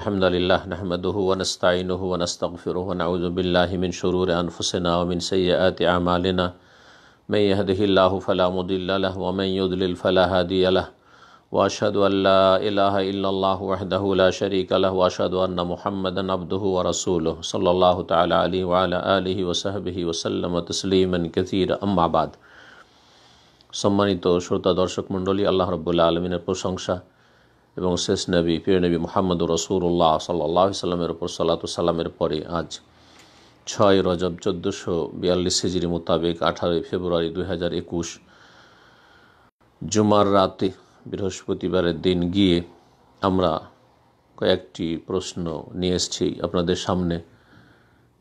अल्हम्दुलिल्लाह नहमदुहु व नस्तईनुहु व नस्तगफिरुहु व नऊज़ु बिल्लाहि मिन शुरूरि अनफुसिना व मिन सय्यिआति अमालिना मन यहदिहिल्लाहु फला मुदिल्ल लहु व मन युद्लिल फला हादिय लहु व अशहदु अल्ला इलाहा इल्लल्लाहु वहदहु ला शरीका लहु व अशहदु अन्ना मुहम्मदन अब्दुहु व रसूलुहु सल्लल्लाहु तआला अलैहि व अला आलिहि व सहबिहि व सल्लम तस्लीमन कसीरा अम्मा बाद। सम्मानित श्रोता दर्शक मंडली, आल्लाह रब्बुल आलमीনের প্রশংসা এবং শেষ নবী প্রিয় নবী মুহাম্মদ রাসূলুল্লাহ সাল্লাল্লাহু আলাইহি সাল্লামের উপর সালাতু সালামের পরে আজ 6 রজব 1442 হিজরি মোতাবেক 18 ফেব্রুয়ারি 2021 জুমার রাতে বৃহস্পতিবারের দিন গিয়ে আমরা কয়েকটি প্রশ্ন নিয়ে এসেছি আপনাদের সামনে।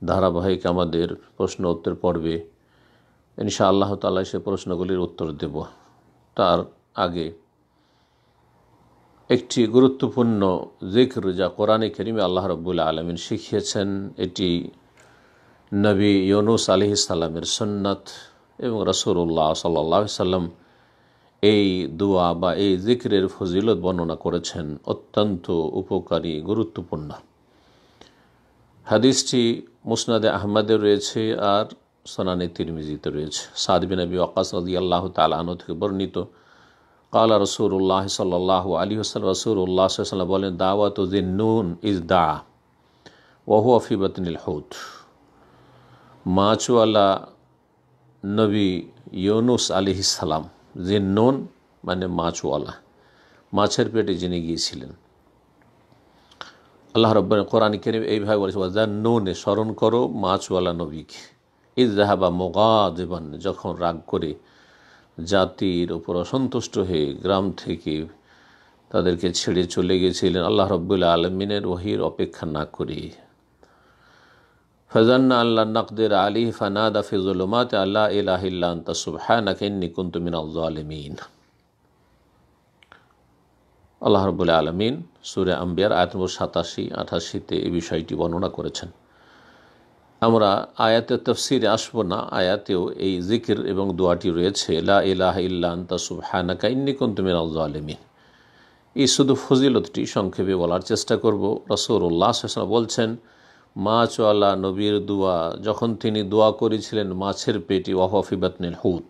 ধারাবাহিক আমাদের প্রশ্ন উত্তর পর্বে ইনশাআল্লাহ তাআলা সে প্রশ্নগুলির উত্তর দেব। তার আগে একটি গুরুত্বপূর্ণ জিক্র যা কোরআনে কারিমে আল্লাহ রাব্বুল আলামিন শিখিয়েছেন, এটি নবী ইউনূস আলাইহিস সালামের সুন্নাত এবং রাসূলুল্লাহ সাল্লাল্লাহু আলাইহি সাল্লাম এই দোয়া বা এই জিক্রের ফজিলত বর্ণনা করেছেন, অত্যন্ত উপকারী গুরুত্বপূর্ণ। হাদিসটি মুসনাদে আহমদে রয়েছে আর সুনানে তিরমিজিতে রয়েছে। সাদ বিন আবি ওয়াক্কাস রাদিয়াল্লাহু তাআলা আনহু থেকে বর্ণিত, কালা রাসূলুল্লাহ সাল্লাল্লাহু আলাইহি ওয়াসাল্লাম, রাসূলুল্লাহ সাল্লাল্লাহু আলাইহি ওয়াসাল্লাম বলেন, দাওয়াতু যিন্নুন ইজ দা ওয়া হুয়া ফি বাতনিল হুত। মাছওয়ালা নবী ইউনূস আলাইহিস সালাম, যিন্নুন মানে মাছওয়ালা, মাছের পেটে যিনি গিয়েছিলেন। আল্লাহ রাব্বুল কোরআন কারীম এইভাবে বলেছে, ওয়াজান্নুনে, স্মরণ করো মাছওয়ালা নবীকে, ইজ যাহাবা মুগাদিবান, যখন রাগ করে জাতির উপর অসন্তুষ্ট হয়ে গ্রাম থেকে তাদেরকে ছেড়ে চলে গেছিলেন আল্লাহ রাব্বুল আলামিনের ওহীর অপেক্ষা না করে। ফাজান্না আল্লা নাকদির আলাইহি ফানাদা ফি যুলুমাতি আল্লা ইলাহা ইল্লা আনতা সুবহানাকা ইন্নী কুনতু মিনাজ জালিমিন। আল্লাহ রাব্বুল আলামিন সূরা আম্বিয়ার আয়াত নম্বর 87-88 এই বিষয়টি বর্ণনা করেছেন। আমরা আয়াতের তাফসিরে আসব না, আয়াতেও এই জিকির এবং দোয়াটি রয়েছে, লা ইলাহা ইল্লা আনতা সুবহানাকা ইন্নী কুনতু মিনাজ জালিমিন। এই শুধু ফজিলতটি সংক্ষেপে বলার চেষ্টা করব। রাসূলুল্লাহ সাল্লাল্লাহু আলাইহি ওয়াসাল্লাম বলছেন, মাছওয়ালা নবীর দোয়া যখন তিনি দোয়া করেছিলেন মাছের পেটে, ওয়া হুয়া ফি বাতনিল হুত,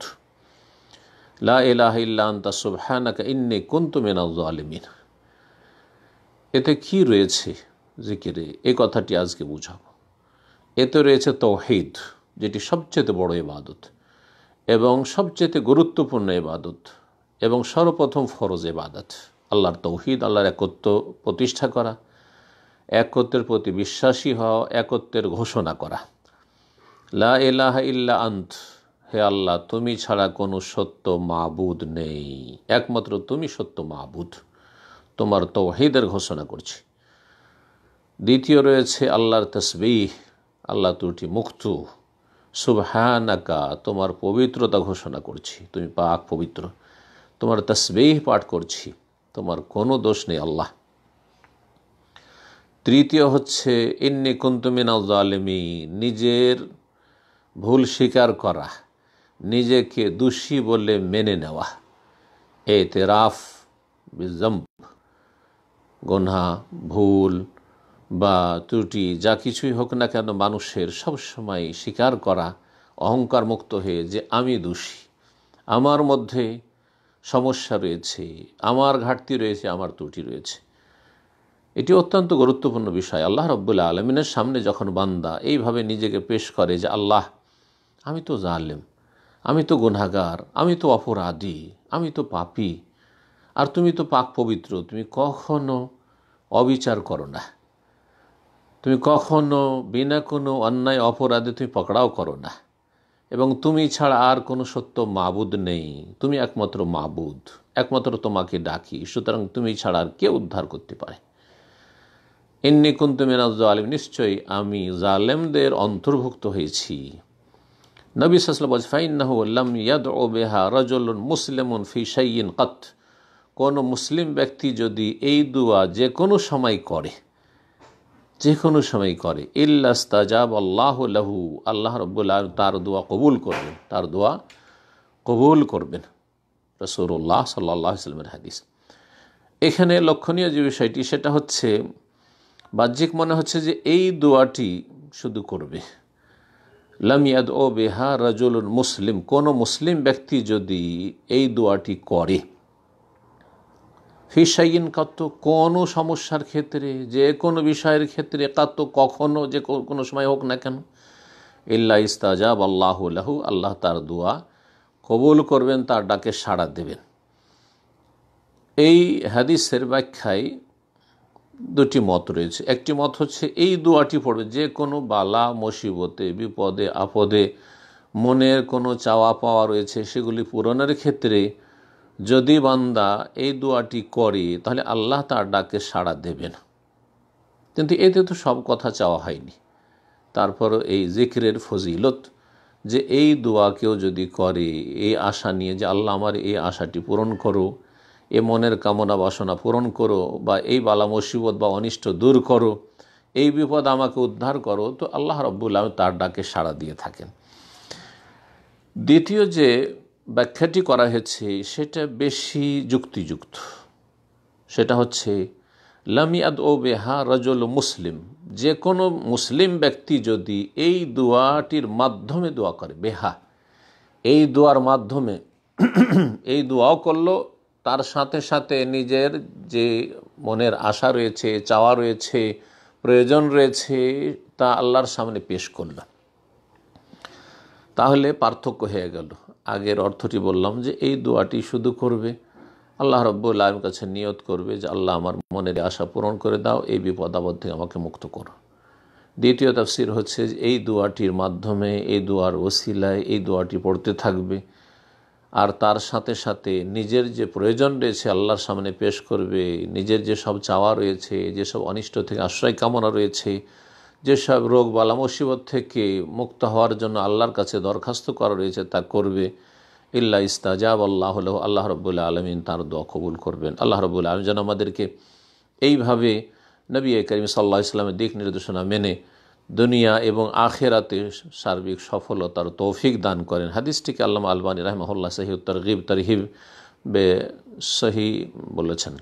লা ইলাহা ইল্লা আনতা সুবহানাকা ইন্নী কুনতু মিনাজ জালিমিন। এতে কি রয়েছে জিকিরে, এই কথাটি আজকে বুঝাবো। এতে রয়েছে তাওহীদ, যেটি সবচেয়ে বড় ইবাদত এবং সবচেয়ে গুরুত্বপূর্ণ ইবাদত এবং সর্বপ্রথম ফরজ ইবাদত। আল্লাহর তাওহীদ, আল্লাহর একত্ব প্রতিষ্ঠা করা, একত্বের প্রতি বিশ্বাসী হওয়া, একত্বের ঘোষণা করা। লা ইলাহা ইল্লা আন্ত, হে আল্লাহ তুমি ছাড়া কোনো সত্য মাবুদ নেই, একমাত্র তুমি সত্য মাবুদ, তোমার তাওহীদের ঘোষণা করছি। দ্বিতীয় রয়েছে আল্লাহর তাসবিহ, আল্লাহ ত্রুটি মুক্ত, সুবহানাকা তোমার পবিত্রতা ঘোষণা করছি, তুমি পাক পবিত্র, তোমার তাসবিহ পাঠ করছি, তোমার কোনো দোষ নেই আল্লাহ। তৃতীয় হচ্ছে ইন্নী কুনতু মিনাজ জালিমিন, নিজের ভুল স্বীকার করা, নিজেকে দোষী বলে মেনে নেওয়া, এতেরাফ বিযম্ব, গুনাহ ভুল বা ত্রুটি যা কিছুই হোক না কেন মানুষের সবসময় স্বীকার করা, অহংকার মুক্ত হয়ে যে আমি দোষী, আমার মধ্যে সমস্যা রয়েছে, আমার ঘাটতি রয়েছে, আমার ত্রুটি রয়েছে। এটি অত্যন্ত গুরুত্বপূর্ণ বিষয়। আল্লাহ রাব্বুল আলামিনের সামনে যখন বান্দা এইভাবে নিজেকে পেশ করে যে আল্লাহ আমি তো জালেম, আমি তো গুনাহগার, আমি তো অপরাধী, আমি তো পাপী, আর তুমি তো পাক পবিত্র, তুমি কখনো অবিচার করো না, তুমি কখনো বিনা কোনো অন্যায় অপরাধে তুমি পকড়াও করো না, এবং তুমি ছাড়া আর কোনো সত্য মাবুদ নেই, তুমি একমাত্র মাবুদ, একমাত্র তোমাকে ডাকি, সুতরাং তুমি ছাড়া আর কে উদ্ধার করতে পারে। ইন্নী কুনতু মিনাজ জালিমিন, নিশ্চয়ই আমি জালেমদের অন্তর্ভুক্ত হয়েছি। নবী সাল্লাল্লাহু আলাইহি ওয়াসাল্লাম বলেন, ফাইন্নাহু লাম ইয়াদউ বিহা রাজুলুন মুসলিমুন ফি শাইইন কাত, কোন মুসলিম ব্যক্তি যদি এই দোয়া যে কোনো সময় করে, যে কোনো সময় করে, ইল্লাস্তাজাব আল্লাহু লাহু, আল্লাহ রাব্বুল আলামিন তার দোয়া কবুল করবেন, তার দোয়া কবুল করবেন। রাসূলুল্লাহ সাল্লাল্লাহু আলাইহি ওয়াসাল্লামের হাদিস। এখানে লক্ষণীয় যে বিষয়টি সেটা হচ্ছে বাহ্যিক মনে হচ্ছে যে এই দোয়াটি শুধু করবে। লাম ইয়াদউ বিহা রাজুলুন মুসলিম, কোন মুসলিম ব্যক্তি যদি এই দোয়াটি করে, ফি শাইইন কাত, কোনো সমস্যার ক্ষেত্রে, যে কোনো বিষয়ের ক্ষেত্রে, কাত কখনো, যে কোনো সময় হোক না কেন, ইল্লা ইস্তাজাব আল্লাহু লাহু, আল্লাহ তার দোয়া কবুল করবেন, তার ডাকে সাড়া দেবেন। এই হাদিসের ব্যাখ্যায় দুটি মত রয়েছে। একটি মত হচ্ছে এই দোয়াটি পড়বে যে কোনো বালা মুসিবতে, বিপদে আপদে, মনের কোনো চাওয়া পাওয়া রয়েছে সেগুলি পূরণের ক্ষেত্রে যদি বান্দা এই দোয়াটি করে তাহলে আল্লাহ তার ডাকে সাড়া দেবেন। কিন্তু এতে তো সব কথা চাওয়া হয়নি। তারপর এই জিকিরের ফজিলত, যে এই দোয়া কেউ যদি করে এই আশা নিয়ে যে আল্লাহ আমার এই আশাটি পূরণ করো, এ মনের কামনা বাসনা পূরণ করো, বা এই বালা মুসিবত বা অনিষ্ট দূর করো, এই বিপদ আমাকে উদ্ধার করো, তো আল্লাহ রাব্বুল আলামিন তার ডাকে সাড়া দিয়ে থাকেন। দ্বিতীয় যে ব্যাখ্যাটি করা হয়েছে সেটা বেশি যুক্তিযুক্ত। সেটা হচ্ছে লাম ইয়াদউ বিহা রাজুল মুসলিম, যে কোনো মুসলিম ব্যক্তি যদি এই দোয়াটির মাধ্যমে দোয়া করে, বেহা এই দোয়ার মাধ্যমে এই দোয়াও করলো, তার সাথে সাথে নিজের যে মনের আশা রয়েছে, চাওয়া রয়েছে, প্রয়োজন রয়েছে, তা আল্লাহর সামনে পেশ করল, তাহলে পার্থক্য হয়ে গেল। আগের অর্থটি বললাম যে এই দোয়াটি শুধু করবে, আল্লাহ রাব্বুল আলামিনের কাছে নিয়ত করবে যে আল্লাহ আমার মনের আশা পূরণ করে দাও, এই বিপদ আপদ থেকে আমাকে মুক্ত করো। দ্বিতীয় তাফসির হচ্ছে যে এই দোয়াটির মাধ্যমে, এই দোয়ার ওসিলায় এই দোয়াটি পড়তে থাকবে, আর তার সাথে সাথে নিজের যে প্রয়োজন রয়েছে আল্লাহর সামনে পেশ করবে, নিজের যে সব চাওয়া রয়েছে, যেসব অনিষ্ট থেকে আশ্রয় কামনা রয়েছে, যেসব রোগ বালা মুসিবত থেকে মুক্ত হওয়ার জন্য আল্লাহর কাছে দরখাস্ত করা রয়েছে তা করবে। ইল্লা ইস্তাজাব আল্লাহু লাহু, আল্লাহ রাব্বুল আলামিন তার দোয়া কবুল করবেন। আল্লাহ রাব্বুল আলামিন যেন আমাদেরকে এইভাবে নবী করিম সাল্লাল্লাহু আলাইহি ওয়াসাল্লামের দিক নির্দেশনা মেনে দুনিয়া এবং আখিরাতে সার্বিক সফলতার তৌফিক দান করেন। হাদিসটিকে আল্লামা আলবানী রাহিমাহুল্লাহ সহিহ তারগিব তারহিব বে সহি বলেছেন।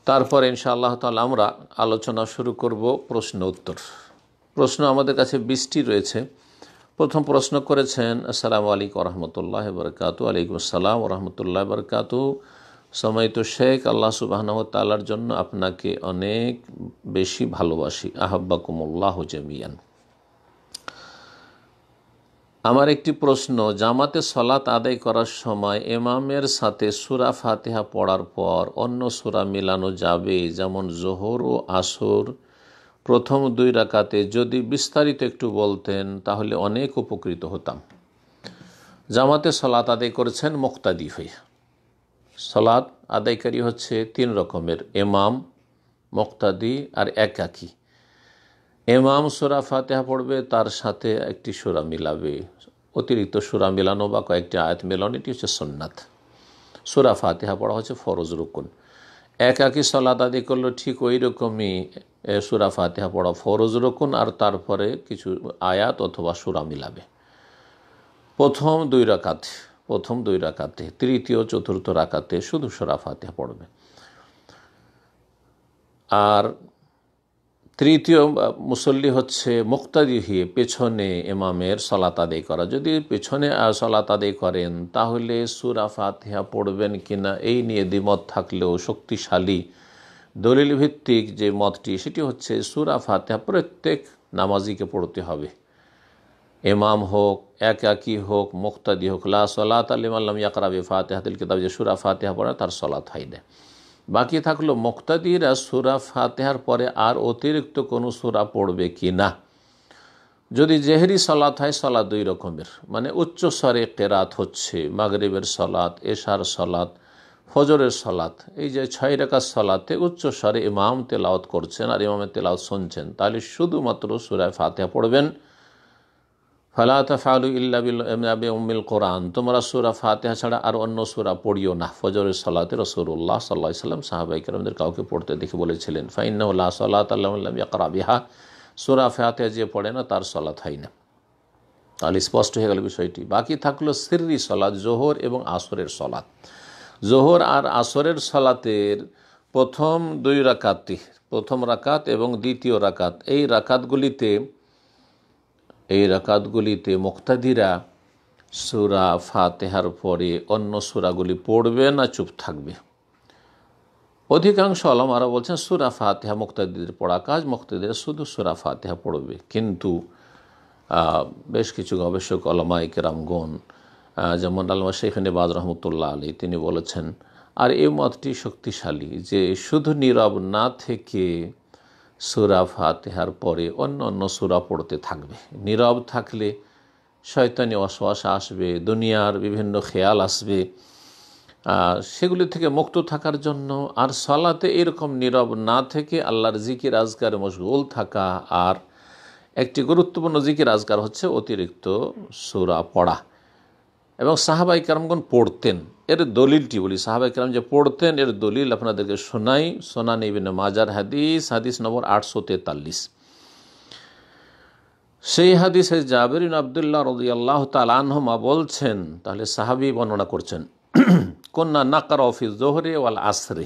তারপর ইনশাআল্লাহ তাআলা আমরা আলোচনা শুরু করব প্রশ্ন উত্তর। প্রশ্ন আমাদের কাছে 20টি রয়েছে। প্রথম প্রশ্ন করেছেন, আসসালামু আলাইকুম ওয়া রাহমাতুল্লাহি ওয়া বারাকাতুহু। ওয়ালাইকুম আসসালাম ওয়া রাহমাতুল্লাহি ওয়া বারাকাতুহু। সময়ত শেখ, আল্লাহ সুবহানাহু ওয়া তাআলার জন্য আপনাকে অনেক বেশি ভালোবাসি, আহাব্বাকুমুল্লাহু জামিয়ান। আমার একটি প্রশ্ন, জামাতে সলাত আদায় করার সময় ইমামের সাথে সূরা ফাতিহা পড়ার পর অন্য সূরা মিলানো যাবে? যেমন যোহর ও আসর প্রথম 2 রাকাতে যদি বিস্তারিত একটু বলতেন তাহলে অনেক উপকৃত হতাম। জামাতে সলাত আদায় করেছেন মুক্তাদি হয়ে। সলাত আদায়কারী হচ্ছে 3 রকমের, ইমাম, মুক্তাদি আর একাকী। ইমাম সূরা ফাতিহা পড়বে, তার সাথে একটি সূরা মিলাবে, অতিরিক্ত সূরা মিলানো বা কয়েকটি আয়াত মেলানো, এটি হচ্ছে সুন্নাত। সূরা ফাতিহা পড়া হচ্ছে ফরজ রুকুন। একাকী সলাত আদায় করলো ঠিক ওই রকমই সূরা ফাতিহা পড়া ফরজ রুকুন, আর তারপরে কিছু আয়াত অথবা সূরা মিলাবে। প্রথম 2 রাকাতে, তৃতীয় চতুর্থ রাকাতে শুধু সূরা ফাতিহা পড়বে। আর তৃতীয় মুসল্লি হচ্ছে মুক্তাদি হয়ে পেছনে ইমামের সলাত আদায় করা। যদি পেছনে সলাত আদায় করেন তাহলে সূরা ফাতিহা পড়বেন কিনা এই নিয়ে দ্বিমত থাকলেও শক্তিশালী দলিল ভিত্তিক যে মতটি সেটি হচ্ছে সূরা ফাতিহা প্রত্যেক নামাজিকে পড়তে হবে। ইমাম হোক, একাকী হোক, মুক্তাদি হোক। লা সলাতা লিমান লাম ইয়াকরা বিফাতিহাতিল কিতাব, যে সূরা ফাতিহা পড়ে তার সলাত হয় না। বাকি থাকলো মুক্তাদিরা সূরা ফাতিহার পরে আর অতিরিক্ত কোনো সূরা পড়বে কি না। যদি জেহরি সলাত হয়, সলাত 2 রকমের, মানে উচ্চ স্বরে কেরাত হচ্ছে মাগরিবের সলাত, এশার সলাত, ফজরের সলাত। এই যে 6 রাকাত সলাতে উচ্চ স্বরে ইমাম তেলাওয়াত করছেন আর ইমামের তেলাওয়াত শুনছেন, তাহলে শুধুমাত্র সূরা ফাতিহা পড়বেন। ফালা তাফআলু ইল্লা বিউম্মিল কোরআন, তোমরা সূরা ফাতিহা ছাড়া আর অন্য সূরা পড়িও না। ফজরের সালাতে রাসূলুল্লাহ সাল্লাল্লাহু আলাইহি ওয়াসাল্লাম সাহাবায়ে কেরামদের কাউকে পড়তে দেখে বলেছিলেন, ফাইন্নাহু লা সালাতা লিমান লাম ইয়াকরা বিহা, সূরা ফাতিহা যে পড়ে না তার সালাত হয় না। তাহলে স্পষ্ট হয়ে গেল বিষয়টি। বাকি থাকলো সিররি সালাত, যোহর এবং আসরের সালাত। যোহর আর আসরের সালাতের প্রথম দুই রাকাতটি, প্রথম রাকাত এবং দ্বিতীয় রাকাত, এই রাকাতগুলিতে মুক্তাদিরা সূরা ফাতিহার পরে অন্য সূরাগুলি পড়বে না চুপ থাকবে? অধিকাংশ ওলামারা বলছেন সূরা ফাতিহা মুক্তাদিদের পড়া কাজ, মুক্তাদিরা শুধু সূরা ফাতিহা পড়বে। কিন্তু বেশ কিছু গবেষক ওলামায়ে কেরামগণ যেমন আল্লামা শেখ ইবনে বাজ রহমতুল্লাহ আলাইহি তিনি বলেছেন, আর এই মতটি শক্তিশালী, যে শুধু নীরব না থেকে সূরা ফাতিহার পরে অন্য অন্য সূরা পড়তে থাকবে। নীরব থাকলে শয়তানি ওয়াসওয়াসা আসবে, দুনিয়ার বিভিন্ন খেয়াল আসবে, সেগুলি থেকে মুক্ত থাকার জন্য। আর সালাতে এরকম নীরব না থেকে আল্লাহর জিকির আজকারে মশগুল থাকা। আর একটি গুরুত্বপূর্ণ জিকির আজকার হচ্ছে অতিরিক্ত সূরা পড়া। এবং সাহাবাই কেরামগণ পড়তেন, এর দলিলটি বলি, সাহাবাই কেরাম যে পড়তেন এর দলিল আপনাদেরকে শোনাই। সুনান ইবনে মাজার হাদিস নম্বর 843। সেই হাদিসে জাবির বিন আব্দুল্লাহ রাদিয়াল্লাহু তাআলা আনহুমা বলছেন, তাহলে সাহাবী বর্ণনা করছেন, কুন্না নাকরাউ ফি যোহরি ওয়াল আসরে,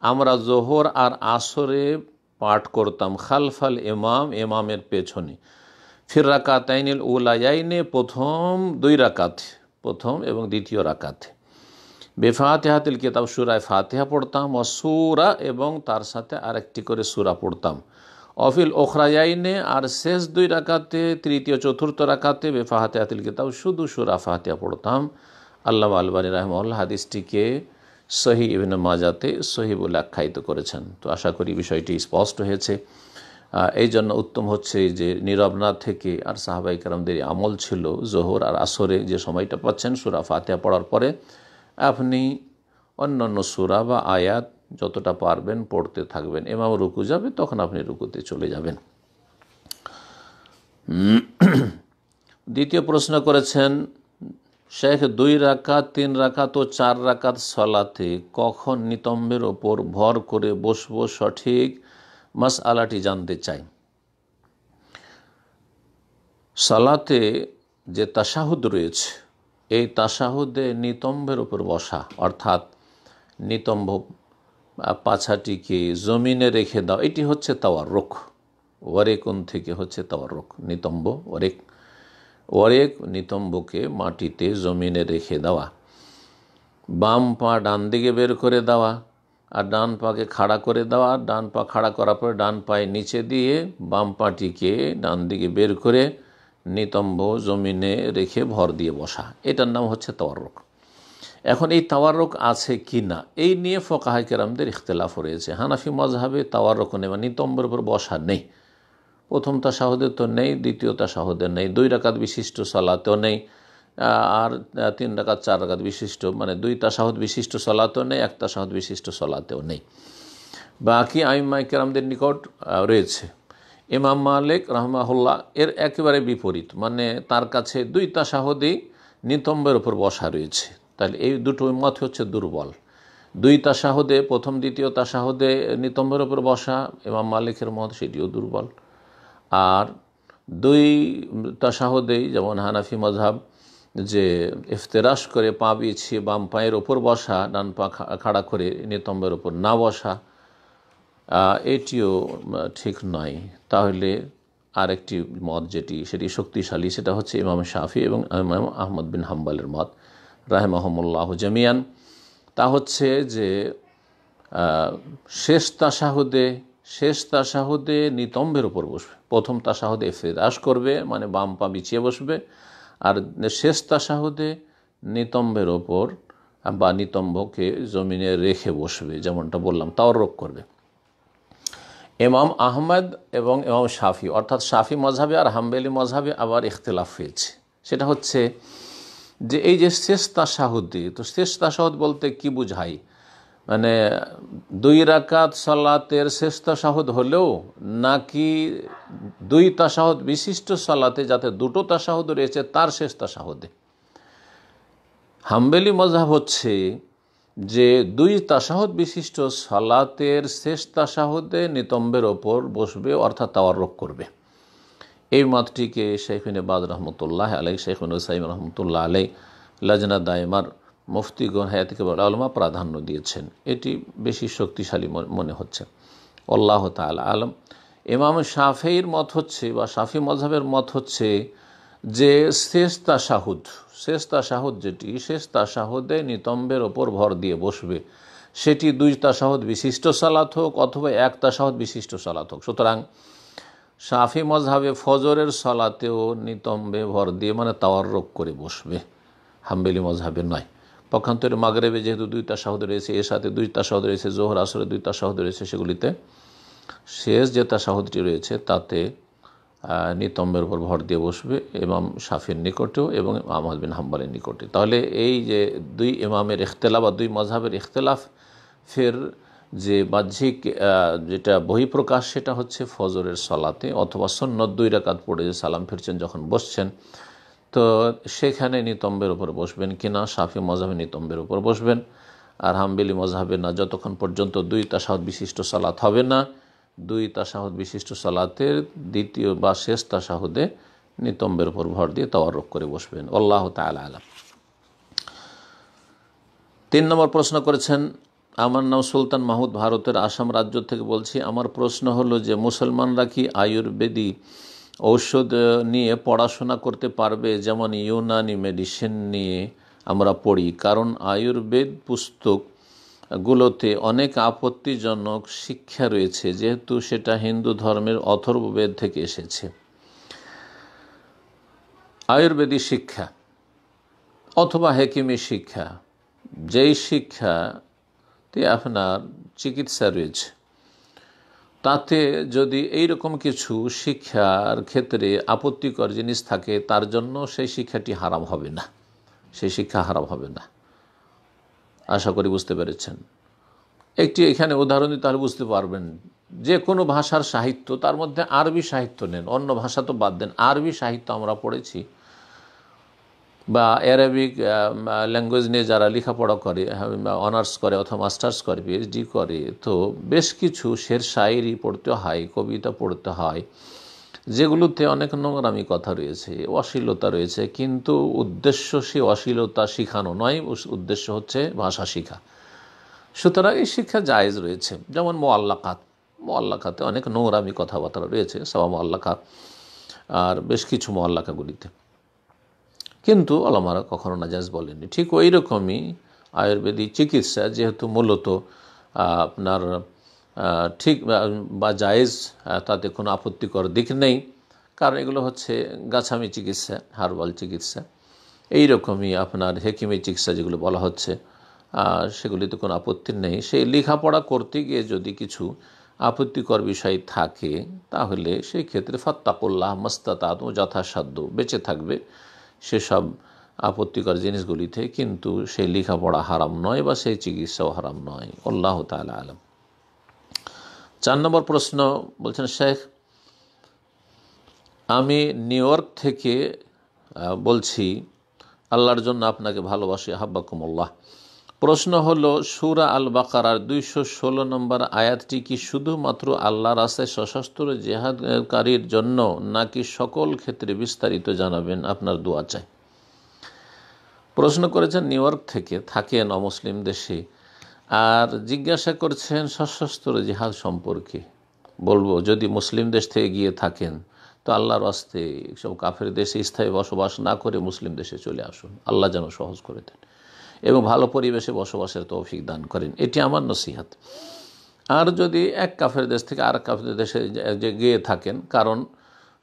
আমরা জোহর আর আসরে পাঠ করতাম খালফাল ইমাম, ইমামের পেছনে, ফির রাকাতাইনিল উলায়াইনে, প্রথম দুই রাকাত, প্রথম এবং দ্বিতীয় রাকাতে, বেফাতিহাতিল কিতাব, সূরা ফাতিহা পড়তাম, ও সূরা, এবং তার সাথে আরেকটি করে সূরা পড়তাম, অফিল ওখরায়াইনে, আর শেষ দুই রাকাতে, তৃতীয় চতুর্থ রাকাতে, বেফাতিহাতিল কিতাব, শুধু সূরা ফাতিহা পড়তাম। আল্লামা আলবানী রাহিমাহুল্লাহ হাদিসটিকে সহিহ ইবনে মাজাতে সহিহ বলে আখ্যায়িত করেছেন। তো আশা করি বিষয়টি স্পষ্ট হয়েছে। এই জন্য উত্তম হচ্ছে যে নীরব না থেকে, আর সাহাবায়ে কেরামদের আমল ছিল জোহর আর আসরে যে সময়টা পাচ্ছেন সূরা ফাতিহা পড়ার পরে আপনি অন্যান্য সূরা বা আয়াত যতটা পারবেন পড়তে থাকবেন। ইমাম রুকু যাবে তখন আপনি রুকুতে চলে যাবেন। দ্বিতীয় প্রশ্ন করেছেন শেখ, 2 রাকাত, 3 রাকাত ও 4 রাকাত সালাতে কখন নিতম্বের ওপর ভর করে বসবো, সঠিক মাসআলাটি জানতে চাই। সালাতে যে তাশাহুদ রয়েছে, এই তাশাহুদে নিতম্বের ওপর বসা, অর্থাৎ নিতম্ব পাছাটিকে জমিনে রেখে দাও, এটি হচ্ছে তাওয়াররুক। ওয়ারেকুন থেকে হচ্ছে তাওয়াররুক, নিতম্ব ওয়ারেক, নিতম্বকে মাটিতে জমিনে রেখে দেওয়া, বাম পা ডান দিকে বের করে দেওয়া, আর ডান পাকে খাড়া করে দেওয়া, ডান পা খাড়া করার পরে ডান পায়ে নিচে দিয়ে বাম পাটিকে ডান দিকে বের করে নিতম্ব জমিনে রেখে ভর দিয়ে বসা, এটার নাম হচ্ছে তাওয়াররুক। এখন এই তাওয়াররুক আছে কি না, এই নিয়ে ফুকাহায়ে কেরামদের ইখতিলাফ রয়েছে। হানাফি মাযহাবে তাওয়াররুক নেই, মানে নিতম্বের উপর বসা নেই। প্রথম তাশাহুদে তো নেই, দ্বিতীয় তাশাহুদে নেই, 2 রাকাত বিশিষ্ট সালাতেও নেই, আর 3 রাকাত 4 রাকাত বিশিষ্ট, মানে 2 তাশাহুদ বিশিষ্ট সালাতেও নেই, 1 তাশাহুদ বিশিষ্ট সালাতেও নেই। বাকি আইম্মায়ে কেরামদের নিকট রয়েছে। ইমাম মালিক রাহমাহুল্লাহ এর একেবারে বিপরীত, মানে তার কাছে 2 তাশাহুদেই নিতম্বের উপর বসা রয়েছে। তাহলে এই দুটো মত হচ্ছে দুর্বল। 2 তাশাহুদে, প্রথম দ্বিতীয় তাশাহুদে নিতম্বের উপর বসা ইমাম মালিকের মত, সেটিও দুর্বল। আর 2 তাশাহুদেই, যেমন হানাফি মাযহাব যে ইফতেরাশ করে পা বিছিয়ে বাম পায়ের ওপর বসা, ডান পা খাড়া করে নিতম্বের ওপর না বসা, এটিও ঠিক নয়। তাহলে আরেকটি মত সেটি শক্তিশালী, সেটা হচ্ছে ইমাম শাফি এবং ইমাম আহমদ বিন হাম্বলের মত রাহিমাহুমুল্লাহ জামিয়ান। তা হচ্ছে যে শেষ তাশাহুদে নিতম্বের উপর বসবে। প্রথম তাশাহুদে ইফতেরাশ করবে, মানে বাম পা বিছিয়ে বসবে, আর শেষ তাশাহুদে নিতম্বের ওপর বা নিতম্বকে জমিনে রেখে বসবে, যেমনটা বললাম, তাওয়াররুক করবে। ইমাম আহমদ এবং ইমাম শাফি, অর্থাৎ শাফি মাযহাবে আর হাম্বলি মাযহাবে আবার ইখতিলাফ হয়েছে। সেটা হচ্ছে যে এই যে শেষ তাশাহুদে, তো শেষ তাশাহুদ বলতে কি বুঝায়, মানে 2 রাকাত সালাতের শেষ তাশাহুদ হলেও, নাকি 2 তাশাহুদ বিশিষ্ট সালাতে যাতে 2টো তাশাহুদ রয়েছে তার শেষ তাশাহুদে। হাম্বলি মাযহাব হচ্ছে যে 2 তাশাহুদ বিশিষ্ট সালাতের শেষ তাশাহুদে নিতম্বের ওপর বসবে, অর্থাৎ তাওয়াররুক করবে। এই মতটিকে শেখ ইবনে বাজ রহমতুল্লাহ আলাইহি, শেখ ইবনে উসাইমিন রহমতুল্লাহ আলাইহি, লাজনা দায়মার মুফতিগণ হায়াতিকে আলমা প্রাধান্য দিয়েছেন, এটি বেশি শক্তিশালী মনে হচ্ছে। আল্লাহ তাআলা আলম। ইমাম শাফিঈর মত হচ্ছে বা শাফি মযহাবের মত হচ্ছে যে শেষ তাশাহুদ যেটি শেষ তাশাহুদে নিতম্বের ওপর ভর দিয়ে বসবে, সেটি 2 তাশাহুদ বিশিষ্ট সালাত হোক অথবা 1 তাশাহুদ বিশিষ্ট সালাত হোক। সুতরাং শাফি মযহাবে ফজরের সালাতেও নিতম্বে ভর দিয়ে মানে তাওয়াররুক করে বসবে, হাম্বলি মযহাবে নয়। পক্ষান্তরে মাগরিবে যেহেতু 2 তাশাহুদ রয়েছে, এর সাথে 2 তাশাহুদ রয়েছে, যোহর আসরে 2 তাশাহুদ রয়েছে, সেগুলিতে শেষ যে তাশাহুদটি রয়েছে তাতে নিতম্বের উপর ভর দিয়ে বসবে ইমাম শাফির নিকটেও এবং আহমদ বিন হাম্বলের নিকটে। তাহলে এই যে 2 ইমামের ইখতিলাফ বা 2 মযহাবের ইখতিলাফ ফের যে বাহ্যিক যেটা বহিঃপ্রকাশ সেটা হচ্ছে ফজরের সালাতে অথবা সুন্নত 2 রাকাত পড়ে যে সালাম ফিরছেন যখন বসছেন, তো সেখানে নিতম্বের উপর বসবেন কিনা। শাফি মযহাবে নিতম্বের উপর বসবেন, আর হাম্বলি মযহাবে না, যতক্ষণ পর্যন্ত 2 তাশাহুদ বিশিষ্ট সালাত হবে না। 2 তাশাহুদ বিশিষ্ট সালাতের দ্বিতীয় বা শেষ তাশাহুদে নিতম্বের উপর ভর দিয়ে তাওয়াররুক করে বসবেন। আল্লাহু তাআলা আলাম। 3 নম্বর প্রশ্ন করেছেন, আমার নাম সুলতান মাহমুদ, ভারতের আসাম রাজ্য থেকে বলছি। আমার প্রশ্ন হলো যে মুসলমানরা কি আয়ুর্বেদিক ঔষধ নিয়ে পড়াশোনা করতে পারবে, যেমন ইউনানি মেডিসিন নিয়ে আমরা পড়ি? কারণ আয়ুর্বেদ পুস্তকগুলোতে অনেক আপত্তিজনক শিক্ষা রয়েছে, যেহেতু সেটা হিন্দু ধর্মের অথর্ববেদ থেকে এসেছে। আয়ুর্বেদিক শিক্ষা অথবা হেকিমি শিক্ষা, যেই শিক্ষাতে আপনার চিকিৎসা রয়েছে, তাতে যদি এই রকম কিছু শিক্ষার ক্ষেত্রে আপত্তিকর জিনিস থাকে, তার জন্য সেই শিক্ষাটি হারাম হবে না, সেই শিক্ষা হারাম হবে না। আশা করি বুঝতে পেরেছেন। একটি এখানে উদাহরণ দিতে তাহলে বুঝতে পারবেন। যে কোনো ভাষার সাহিত্য, তার মধ্যে আরবি সাহিত্য নেন, অন্য ভাষা তো বাদ দেন, আরবি সাহিত্য আমরা পড়েছি বা অ্যারাবিক ল্যাঙ্গুয়েজ নিয়ে যারা লেখাপড়া করে, অনার্স করে অথবা মাস্টার্স করে, পিএইচডি করে, তো বেশ কিছু শের শায়েরি পড়তে হয়, কবিতা পড়তে হয়, যেগুলোতে অনেক নোংরামি কথা রয়েছে, অশ্লীলতা রয়েছে, কিন্তু উদ্দেশ্য সে অশ্লীলতা শিখানো নয়, উদ্দেশ্য হচ্ছে ভাষা শিখা। সুতরাং এই শিক্ষা জায়েজ রয়েছে। যেমন মোয়াল্লাকাতে অনেক নোংরামি কথাবার্তা রয়েছে, সাবা মোয়াল্লাকাত আর বেশ কিছু মোয়াল্লাকাগুলিতে, কিন্তু ওলামারা কখনো নাজায়েজ বলেননি। ঠিক ওই রকমই আয়ুর্বেদিক চিকিৎসা যেহেতু মূলত আপনার ঠিক বা জায়েজ, তাতে কোনো আপত্তিকর দিক নেই, কারণ এগুলো হচ্ছে গাছামি চিকিৎসা, হার্বাল চিকিৎসা। এই রকমই আপনার হেকিমি চিকিৎসা যেগুলো বলা হচ্ছে, সেগুলিতে কোনো আপত্তি নেই। সেই লেখাপড়া করতে গিয়ে যদি কিছু আপত্তিকর বিষয় থাকে, তাহলে সেই ক্ষেত্রে ফাত্তাকুল্লাহ মাস্তাতাত, যথাসাধ্য বেঁচে থাকবে সেসব আপত্তিকর জিনিসগুলিতে, কিন্তু সেই লেখাপড়া হারাম নয় বা সেই চিকিৎসাও হারাম নয়। আল্লাহ তাআলা আলাম। 4 নম্বর প্রশ্ন বলছেন, শেখ আমি নিউ ইয়র্ক থেকে বলছি, আল্লাহর জন্য আপনাকে ভালোবাসি, হাব্বাকুমুল্লাহ। প্রশ্ন হলো, সূরা আল বাকারার 216 নম্বর আয়াতটি কি শুধুমাত্র আল্লাহর রাস্তায় সশস্ত্র জিহাদকারীর জন্য, নাকি সকল ক্ষেত্রে বিস্তারিত জানাবেন? আপনার দোয়া চাই। প্রশ্ন করেছেন নিউ ইয়র্ক থেকে, থাকেন অমুসলিম দেশে, আর জিজ্ঞাসা করছেন সশস্ত্র জিহাদ সম্পর্কে। বলবো, যদি মুসলিম দেশ থেকে গিয়ে থাকেন তো আল্লাহর রাস্তে সব কাফের দেশে স্থায়ী বসবাস না করে মুসলিম দেশে চলে আসুন, আল্লাহ যেন সহজ করে দেন এবং ভালো পরিবেশে বসবাসের তৌফিক দান করেন, এটি আমার নসিহত। আর যদি এক কাফের দেশ থেকে আর কাফের দেশে গিয়ে থাকেন, কারণ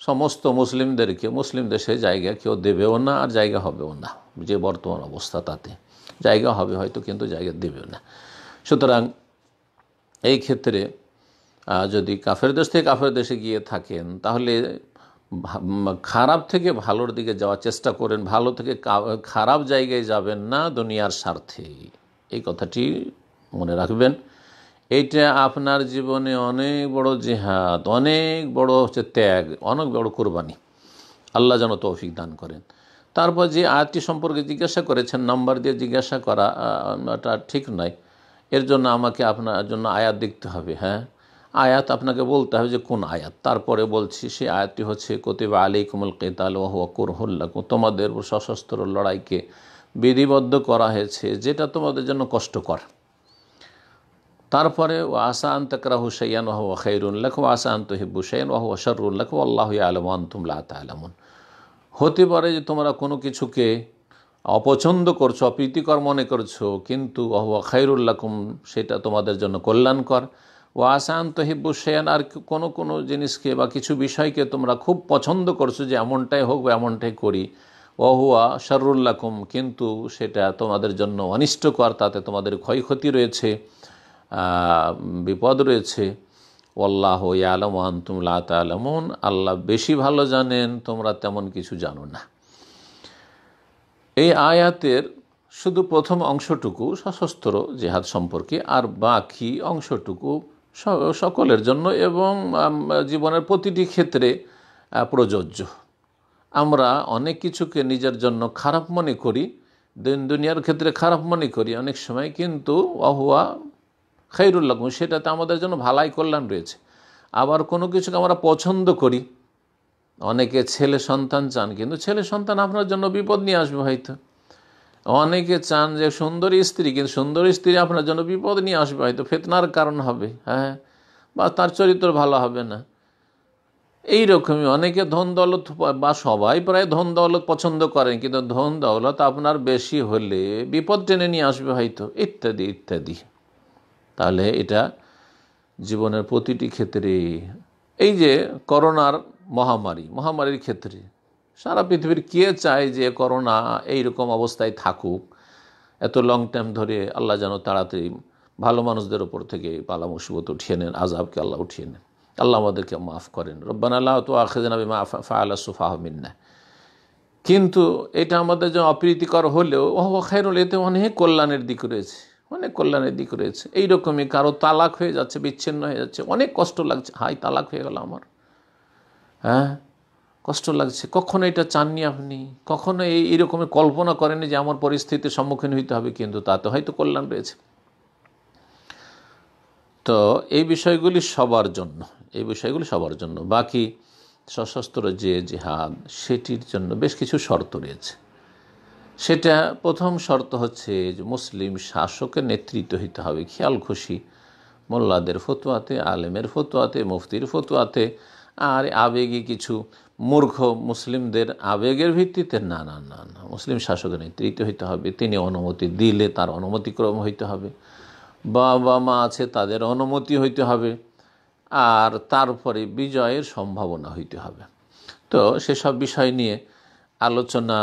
সমস্ত মুসলিমদেরকে মুসলিম দেশে জায়গা কেউ দেবেও না আর জায়গা হবেও না, যে বর্তমান অবস্থা তাতে জায়গা হবে হয়তো, কিন্তু জায়গা দেবেও না। সুতরাং এই ক্ষেত্রে যদি কাফের দেশ থেকে কাফের দেশে গিয়ে থাকেন, তাহলে খারাপ থেকে ভালোর দিকে যাওয়ার চেষ্টা করেন, ভালো থেকে খারাপ জায়গায় যাবেন না দুনিয়ার স্বার্থে। এই কথাটি মনে রাখবেন। এইটা আপনার জীবনে অনেক বড় জিহাদ, অনেক বড় হচ্ছে ত্যাগ, অনেক বড় কোরবানি। আল্লাহ যেন তৌফিক দান করেন। তারপর যে আয়াতটি সম্পর্কে জিজ্ঞাসা করেছেন, নাম্বার দিয়ে জিজ্ঞাসা করাটা ঠিক নয়, এর জন্য আমাকে আপনার জন্য আয়াত দেখতে হবে। হ্যাঁ, আয়াত আপনাকে বলতে হবে যে কোন আয়াত। তারপরে বলছি, সেই আয়াতটি হচ্ছে কুতিবা আলাইকুমুল কিতাল ওয়া হুয়া কুরহুল লাকুম, তোমাদের সশস্ত্র লড়াইকে বিধিবদ্ধ করা হয়েছে যেটা তোমাদের জন্য কষ্টকর। তারপরে আশা আন তাকরাহু শাইআন ওয়া হুয়া খায়রুন লাকুম ওয়া আশা আন তুহিব্বু শাইআন ওয়া হুয়া শাররুন লাকুম আল্লাহু ইয়ালামু ওয়া আনতুম লা তা'লামুন। হতে পারে যে তোমরা কোনো কিছুকে অপছন্দ করছো, অপ্রীতিকর মনে করছো, কিন্তু ওয়া হুয়া খায়রুল লাকুম, সেটা তোমাদের জন্য কল্যাণকর। ওয়া আশা আন তুহিব্বু শাইআন, আর কোনো কোনো জিনিসকে বা কিছু বিষয়কে তোমরা খুব পছন্দ করছো যে এমনটাই হোক বা এমনটাই করি। ওয়া হুয়া শাররুল লাকুম, কিন্তু সেটা তোমাদের জন্য অনিষ্টকর, তাতে তোমাদের ক্ষয়ক্ষতি রয়েছে, বিপদ রয়েছে। আল্লাহু ইয়ালামু ওয়া আনতুম লা তা'লামুন, আল্লাহ বেশি ভালো জানেন, তোমরা তেমন কিছু জানো না। এই আয়াতের শুধু প্রথম অংশটুকু সশস্ত্র জিহাদ সম্পর্কে, আর বাকি অংশটুকু সকলের জন্য এবং জীবনের প্রতিটি ক্ষেত্রে প্রযোজ্য। আমরা অনেক কিছুকে নিজের জন্য খারাপ মনে করি, দুনিয়ার ক্ষেত্রে খারাপ মনে করি অনেক সময়, কিন্তু ওয়াহুয়া খায়রুল লাকুম, সেটাতে আমাদের জন্য ভালাই কল্যাণ রয়েছে। আবার কোনো কিছুকে আমরা পছন্দ করি, অনেকে ছেলে সন্তান চান, কিন্তু ছেলে সন্তান আপনার জন্য বিপদ নিয়ে আসবে হয়তো। অনেকে চান যে সুন্দরী স্ত্রী, কিন্তু সুন্দরী স্ত্রী আপনার জন্য বিপদ নিয়ে আসবে হয়তো, ফিতনার কারণ হবে, হ্যাঁ, বা তার চরিত্র ভালো হবে না। এই রকমই অনেকে ধন দৌলত, বা সবাই প্রায় ধন দৌলত পছন্দ করেন, কিন্তু ধন দৌলত আপনার বেশি হলে বিপদ টেনে নিয়ে আসবে হয়তো, ইত্যাদি ইত্যাদি। তাহলে এটা জীবনের প্রতিটি ক্ষেত্রে, এই যে করোনার মহামারীর ক্ষেত্রে সারা পৃথিবীর কে চায় যে করোনা এইরকম অবস্থায় থাকুক এত লং টাইম ধরে? আল্লাহ যেন তাড়াতাড়ি ভালো মানুষদের ওপর থেকে পালা মুসিবত উঠিয়ে নেন, আযাবকে আল্লাহ উঠিয়ে নেন, আল্লাহ আমাদেরকে মাফ করেন। রব্বানা লা তুআখিযনা বিমা ফাআলা সুফাহা মিন্না। কিন্তু এটা আমাদের জন্য অপ্রীতিকর হলেও ওয়া খায়রুল, এতে অনেক কল্যাণের দিক রয়েছে, অনেক কল্যাণের দিক রয়েছে। এইরকমই কারো তালাক হয়ে যাচ্ছে, বিচ্ছিন্ন হয়ে যাচ্ছে, অনেক কষ্ট লাগছে, হাই তালাক হয়ে গেল আমার, হ্যাঁ, কষ্ট লাগছে। কখনো এটা চাননি আপনি, কখনো এইরকমের কল্পনা করেননি যে আমার পরিস্থিতির সম্মুখীন হইতে হবে, কিন্তু তাতে হয়তো কল্যাণ রয়েছে। তো এই বিষয়গুলি সবার জন্য। বাকি সশস্ত্র যে জিহাদ, সেটির জন্য বেশ কিছু শর্ত রয়েছে। সেটা প্রথম শর্ত হচ্ছে যে মুসলিম শাসকের নেতৃত্ব হইতে হবে, খেয়াল খুশি মোল্লাদের ফতোয়াতে, আলেমের ফতোয়াতে, মুফতির ফতোয়াতে, আর আবেগে কিছু মূর্খ মুসলিমদের আবেগের ভিত্তিতে না, মুসলিম শাসকের নেতৃত্ব হইতে হবে। তিনি অনুমতি দিলে তার অনুমতিক্রম হইতে হবে, বাবা মা আছে তাদের অনুমতি হইতে হবে, আর তারপরে বিজয়ের সম্ভাবনা হইতে হবে। তো সেসব বিষয় নিয়ে আলোচনা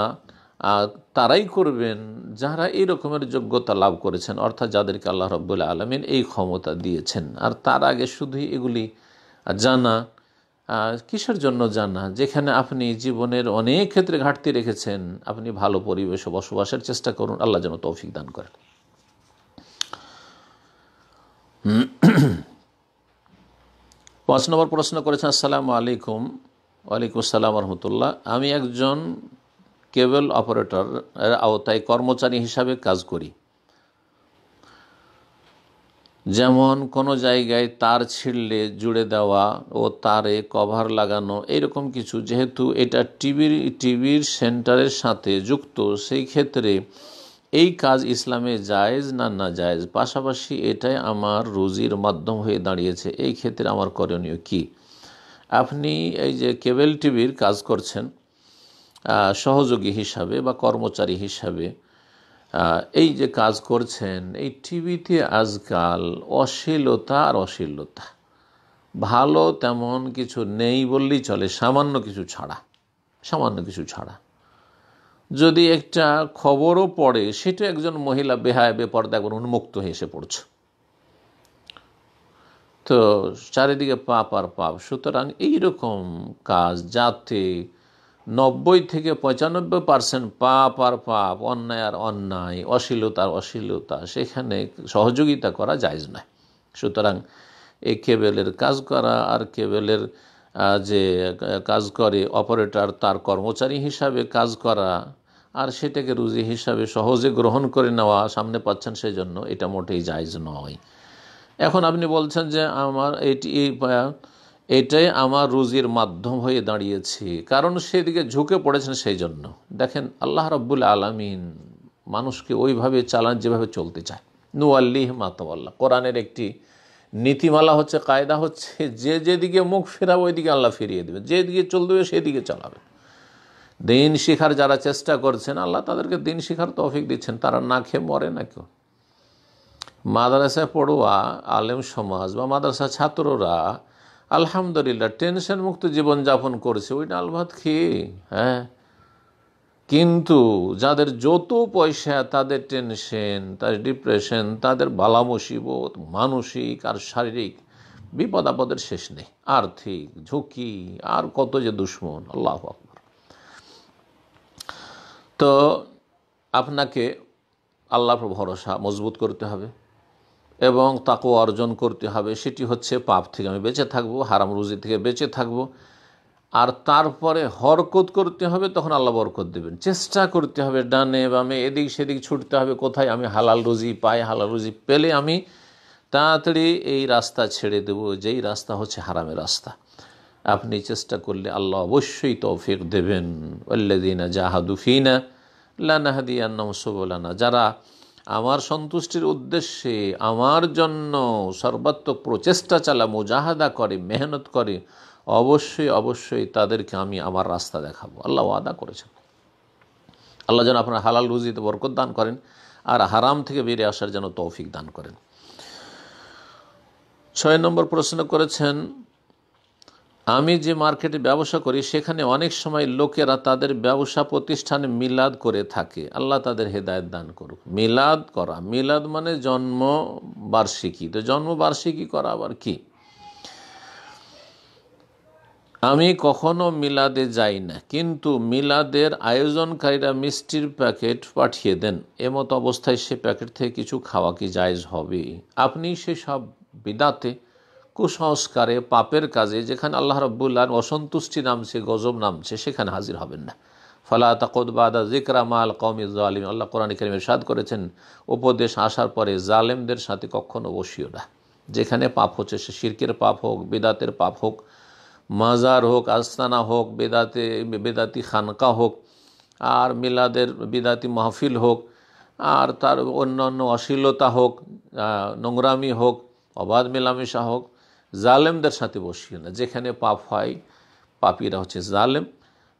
তারাই করবেন যারা এই রকমের যোগ্যতা লাভ করেছেন, অর্থাৎ যাদেরকে আল্লাহ রাব্বুল আলামিন এই ক্ষমতা দিয়েছেন। আর তার আগে শুধু এগুলি জানা, কিসের জন্য জানা? যেখানে আপনি জীবনের অনেক ক্ষেত্রে ঘাটতি রেখেছেন, আপনি ভালো পরিবেশে বসবাসের চেষ্টা করুন, আল্লাহ যেন তৌফিক দান করেন। 5 নম্বর প্রশ্ন করেছেন, আসসালামু আলাইকুম। ওয়ালাইকুম আসসালাম রহমতুল্লাহ। আমি একজন কেবল অপারেটর আওতায় কর্মচারী হিসাবে কাজ করি। যেমন কোনো জায়গায় তার ছিঁড়লে জুড়ে দেওয়া ও তারে কভার লাগানো, এইরকম কিছু। যেহেতু এটা টিভির সেন্টারের সাথে যুক্ত, সেই ক্ষেত্রে এই কাজ ইসলামে জায়েজ না নাজায়েজ? পাশাপাশি এটাই আমার রুজির মাধ্যম হয়ে দাঁড়িয়েছে, এই ক্ষেত্রে আমার করণীয় কি? আপনি এই যে কেবল টিভির কাজ করছেন সহযোগী হিসাবে বা কর্মচারী হিসাবে, এই যে কাজ করছেন, এই টিভিতে আজকাল অশ্লীলতা, ভালো তেমন কিছু নেই বললেই চলে, সামান্য কিছু ছাড়া। যদি একটা খবরও পড়ে, সেটা একজন মহিলা বেহায়া বেপরদা একবার উন্মুক্ত হয়ে এসে পড়ছে, তো চারিদিকে পাপ আর পাপ। সুতরাং এইরকম কাজ, যাতে 90 থেকে 95% পাপ আর পাপ, অন্যায় আর অন্যায়, অশ্লীলতা আর অশ্লীলতা, সেখানে সহযোগিতা করা জায়েজ নয়। সুতরাং এই কেবেলের কাজ করা, আর কেবেলের যে কাজ করে অপারেটর, তার কর্মচারী হিসাবে কাজ করা, আর সেটাকে রুজি হিসাবে সহজে গ্রহণ করে নেওয়া, সামনে পাচ্ছেন সেই জন্য, এটা মোটেই জায়েজ নয়। এখন আপনি বলছেন যে আমার এটাই আমার রুজির মাধ্যম হয়ে দাঁড়িয়েছে, কারণ সেদিকে ঝুঁকে পড়েছেন সেই জন্য। দেখেন, আল্লাহ রাব্বুল আলামিন মানুষকে ওইভাবে চালান যেভাবে চলতে চায়। নুয়াল্লিহি মা তাওয়াল্লা, কোরআনের একটি নীতিমালা হচ্ছে, কায়দা হচ্ছে, যে যেদিকে মুখ ফেরাবে ওইদিকে আল্লাহ ফিরিয়ে দেবে, যেদিকে চলতে হবে সেদিকে চালাবে। দিন শিখার যারা চেষ্টা করছেন আল্লাহ তাদেরকে দিন শিখার তৌফিক দিচ্ছেন, তারা না খেয়ে মরে না কেউ। মাদ্রাসায় পড়ুয়া আলেম সমাজ বা মাদ্রাসা ছাত্ররা আলহামদুলিল্লাহ টেনশন মুক্ত জীবনযাপন করছে ওই ডাল ভাত খেয়ে। হ্যাঁ, কিন্তু যাদের যত পয়সা তাদের টেনশন, তাদের ডিপ্রেশন, তাদের বালা মুসিবত, মানসিক আর শারীরিক বিপদ আপদের শেষ নেই, আর্থিক ঝুঁকি আর কত যে দুশ্মন, আল্লাহু আকবার। তো আপনাকে আল্লাহর ভরসা মজবুত করতে হবে এবং তাকওয়া অর্জন করতে হবে। সেটি হচ্ছে পাপ থেকে আমি বেঁচে থাকবো, হারাম রুজি থেকে বেঁচে থাকবো। আর তারপরে হরকত করতে হবে, তখন আল্লাহ বরকত দেবেন। চেষ্টা করতে হবে ডানে বামে এদিক সেদিক ছুটতে হবে, কোথায় আমি হালাল রুজি পাই, হালাল রুজি পেলে আমি তাড়াতাড়ি এই রাস্তা ছেড়ে দেব, যেই রাস্তা হচ্ছে হারামের রাস্তা। আপনি চেষ্টা করলে আল্লাহ অবশ্যই তৌফিক দেবেন। ওয়াল্লাযীনা জাহাদু ফীনা লানাহদিয়ান্নাহুম সুবুলানা, যারা আমার সন্তুষ্টির উদ্দেশ্যে আমার জন্য সর্বাত্মক প্রচেষ্টা চালা, মুজাহাদা করে, মেহনত করে, অবশ্যই অবশ্যই তাদেরকে আমি আমার রাস্তা দেখাবো। আল্লাহ ওয়াদা করেছেন। আল্লাহ যেন আপনার হালাল রুজিতে বরকত দান করেন আর হারাম থেকে বেরিয়ে আসার জন্য তৌফিক দান করেন। 6 নম্বর প্রশ্ন করেছেন, আমি যে মার্কেটে ব্যবসা করি সেখানে অনেক সময় লোকেরা তাদের ব্যবসা প্রতিষ্ঠানে মিলাদ করে থাকে, আল্লাহ তাদের হেদায়েত দান করুক। মিলাদ করা, মিলাদ মানে জন্মবার্ষিকী, তো জন্মবার্ষিকী করা আবার কি? আমি কখনো মিলাদে যাই না, কিন্তু মিলাদের আয়োজনকারীরা মিষ্টির প্যাকেট পাঠিয়ে দেন, এমত অবস্থায় সে প্যাকেট থেকে কিছু খাওয়া কি জায়েজ হবে? আপনি সেসব বিদাতে, কুসংস্কারে, পাপের কাজে, যেখানে আল্লাহ রাব্বুল আলামিন অসন্তুষ্টি নামছে, গজব নামছে, সেখানে হাজির হবেন না। ফালা তাকুদ বাদা যিকরা মাল কওমিজ জালিম, আল্লাহ কোরআনে কারীমে ইরশাদ করেছেন, উপদেশ আসার পরে জালেমদের সাথে কখনো বসিও না। যেখানে পাপ হচ্ছে, সে শিরকের পাপ হোক, বিদাতের পাপ হোক, মাজার হোক, আস্তানা হোক, বেদাতি খানকা হোক, আর মিলাদের বিদাতি মাহফিল হোক, আর তার অন্যান্য অশ্লীলতা হোক, নোংরামি হোক, অবাধ মেলামেশা হোক, জালেমদের সাথে বসিও না। যেখানে পাপ হয়, পাপীরা হচ্ছে জালেম,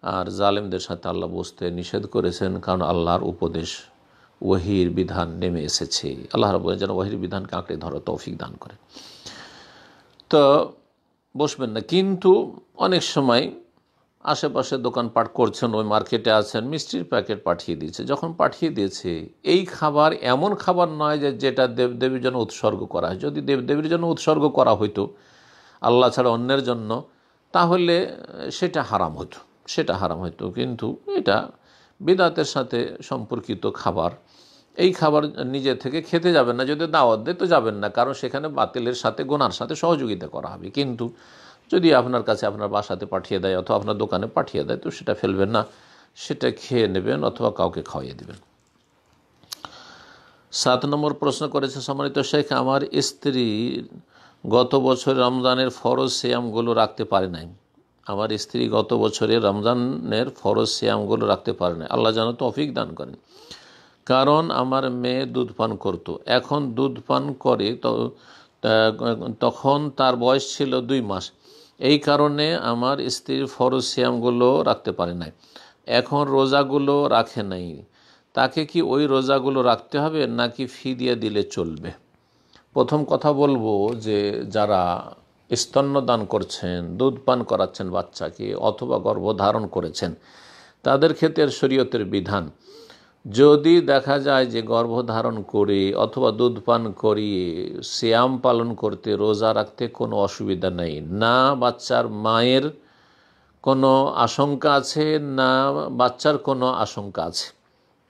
আর জালেমদের সাথে আল্লাহ বসতে নিষেধ করেছেন, কারণ আল্লাহর উপদেশ, ওহির বিধান নেমে এসেছে। আল্লাহ রাব্বুল যেন ওহির বিধানকে আঁকড়ে ধরার তৌফিক দান করে। তো বসবেন না। কিন্তু অনেক সময় আশেপাশে দোকানপাট করছেন, ওই মার্কেটে আছেন, মিষ্টির প্যাকেট পাঠিয়ে দিয়েছে। যখন পাঠিয়ে দিয়েছে, এই খাবার এমন খাবার নয় যে যেটা দেবদেবীর জন্য উৎসর্গ করা হয়। যদি দেবদেবীর জন্য উৎসর্গ করা হইতো আল্লাহ ছাড়া অন্যের জন্য, তাহলে সেটা হারাম হতো, সেটা হারাম হতো। কিন্তু এটা বিদআতের সাথে সম্পর্কিত খাবার, এই খাবার নিজে থেকে খেতে যাবেন না। যদি দাওয়াত দেয় তো যাবেন না, কারণ সেখানে বাতিলের সাথে, গুনার সাথে সহযোগিতা করা হবে। কিন্তু যদি আপনার কাছে, আপনার বাসাতে পাঠিয়ে দেয় অথবা আপনার দোকানে পাঠিয়ে দেয়, তো সেটা ফেলবেন না, সেটা খেয়ে নেবেন অথবা কাউকে খাওয়াইয়ে দেবেন। 7 নম্বর প্রশ্ন করেছে, সম্মানিত শেখ, আমার স্ত্রী গত বছর রমজানের ফরজ সিয়ামগুলো রাখতে পারে নাই। আমার স্ত্রী গত বছরে রমজানের ফরজ সিয়ামগুলো রাখতে পারে নাই, আল্লাহ যেন তৌফিক দান করেন। কারণ আমার মেয়ে দুধ পান করত, এখন দুধ পান করে, তখন তার বয়স ছিল 2 মাস। এই কারণে আমার স্ত্রীর ফরজ সিয়ামগুলো রাখতে পারে নাই, এখন রোজাগুলো রাখে নাই। তাকে কি ওই রোজাগুলো রাখতে হবে নাকি ফিদিয়া দিলে চলবে? প্রথম কথা বলবো যে যারা স্তন্যদান করছেন, দুধ পান করাচ্ছেন বাচ্চাকে, অথবা গর্ভধারণ করেছেন, তাদের ক্ষেত্রে শরীয়তের বিধান, যদি দেখা যায় যে গর্ভধারণ করে অথবা দুধ পান করিয়ে সিয়াম পালন করতে, রোজা রাখতে কোনো অসুবিধা নেই, না বাচ্চার মায়ের কোনো আশঙ্কা আছে, না বাচ্চার কোনো আশঙ্কা আছে।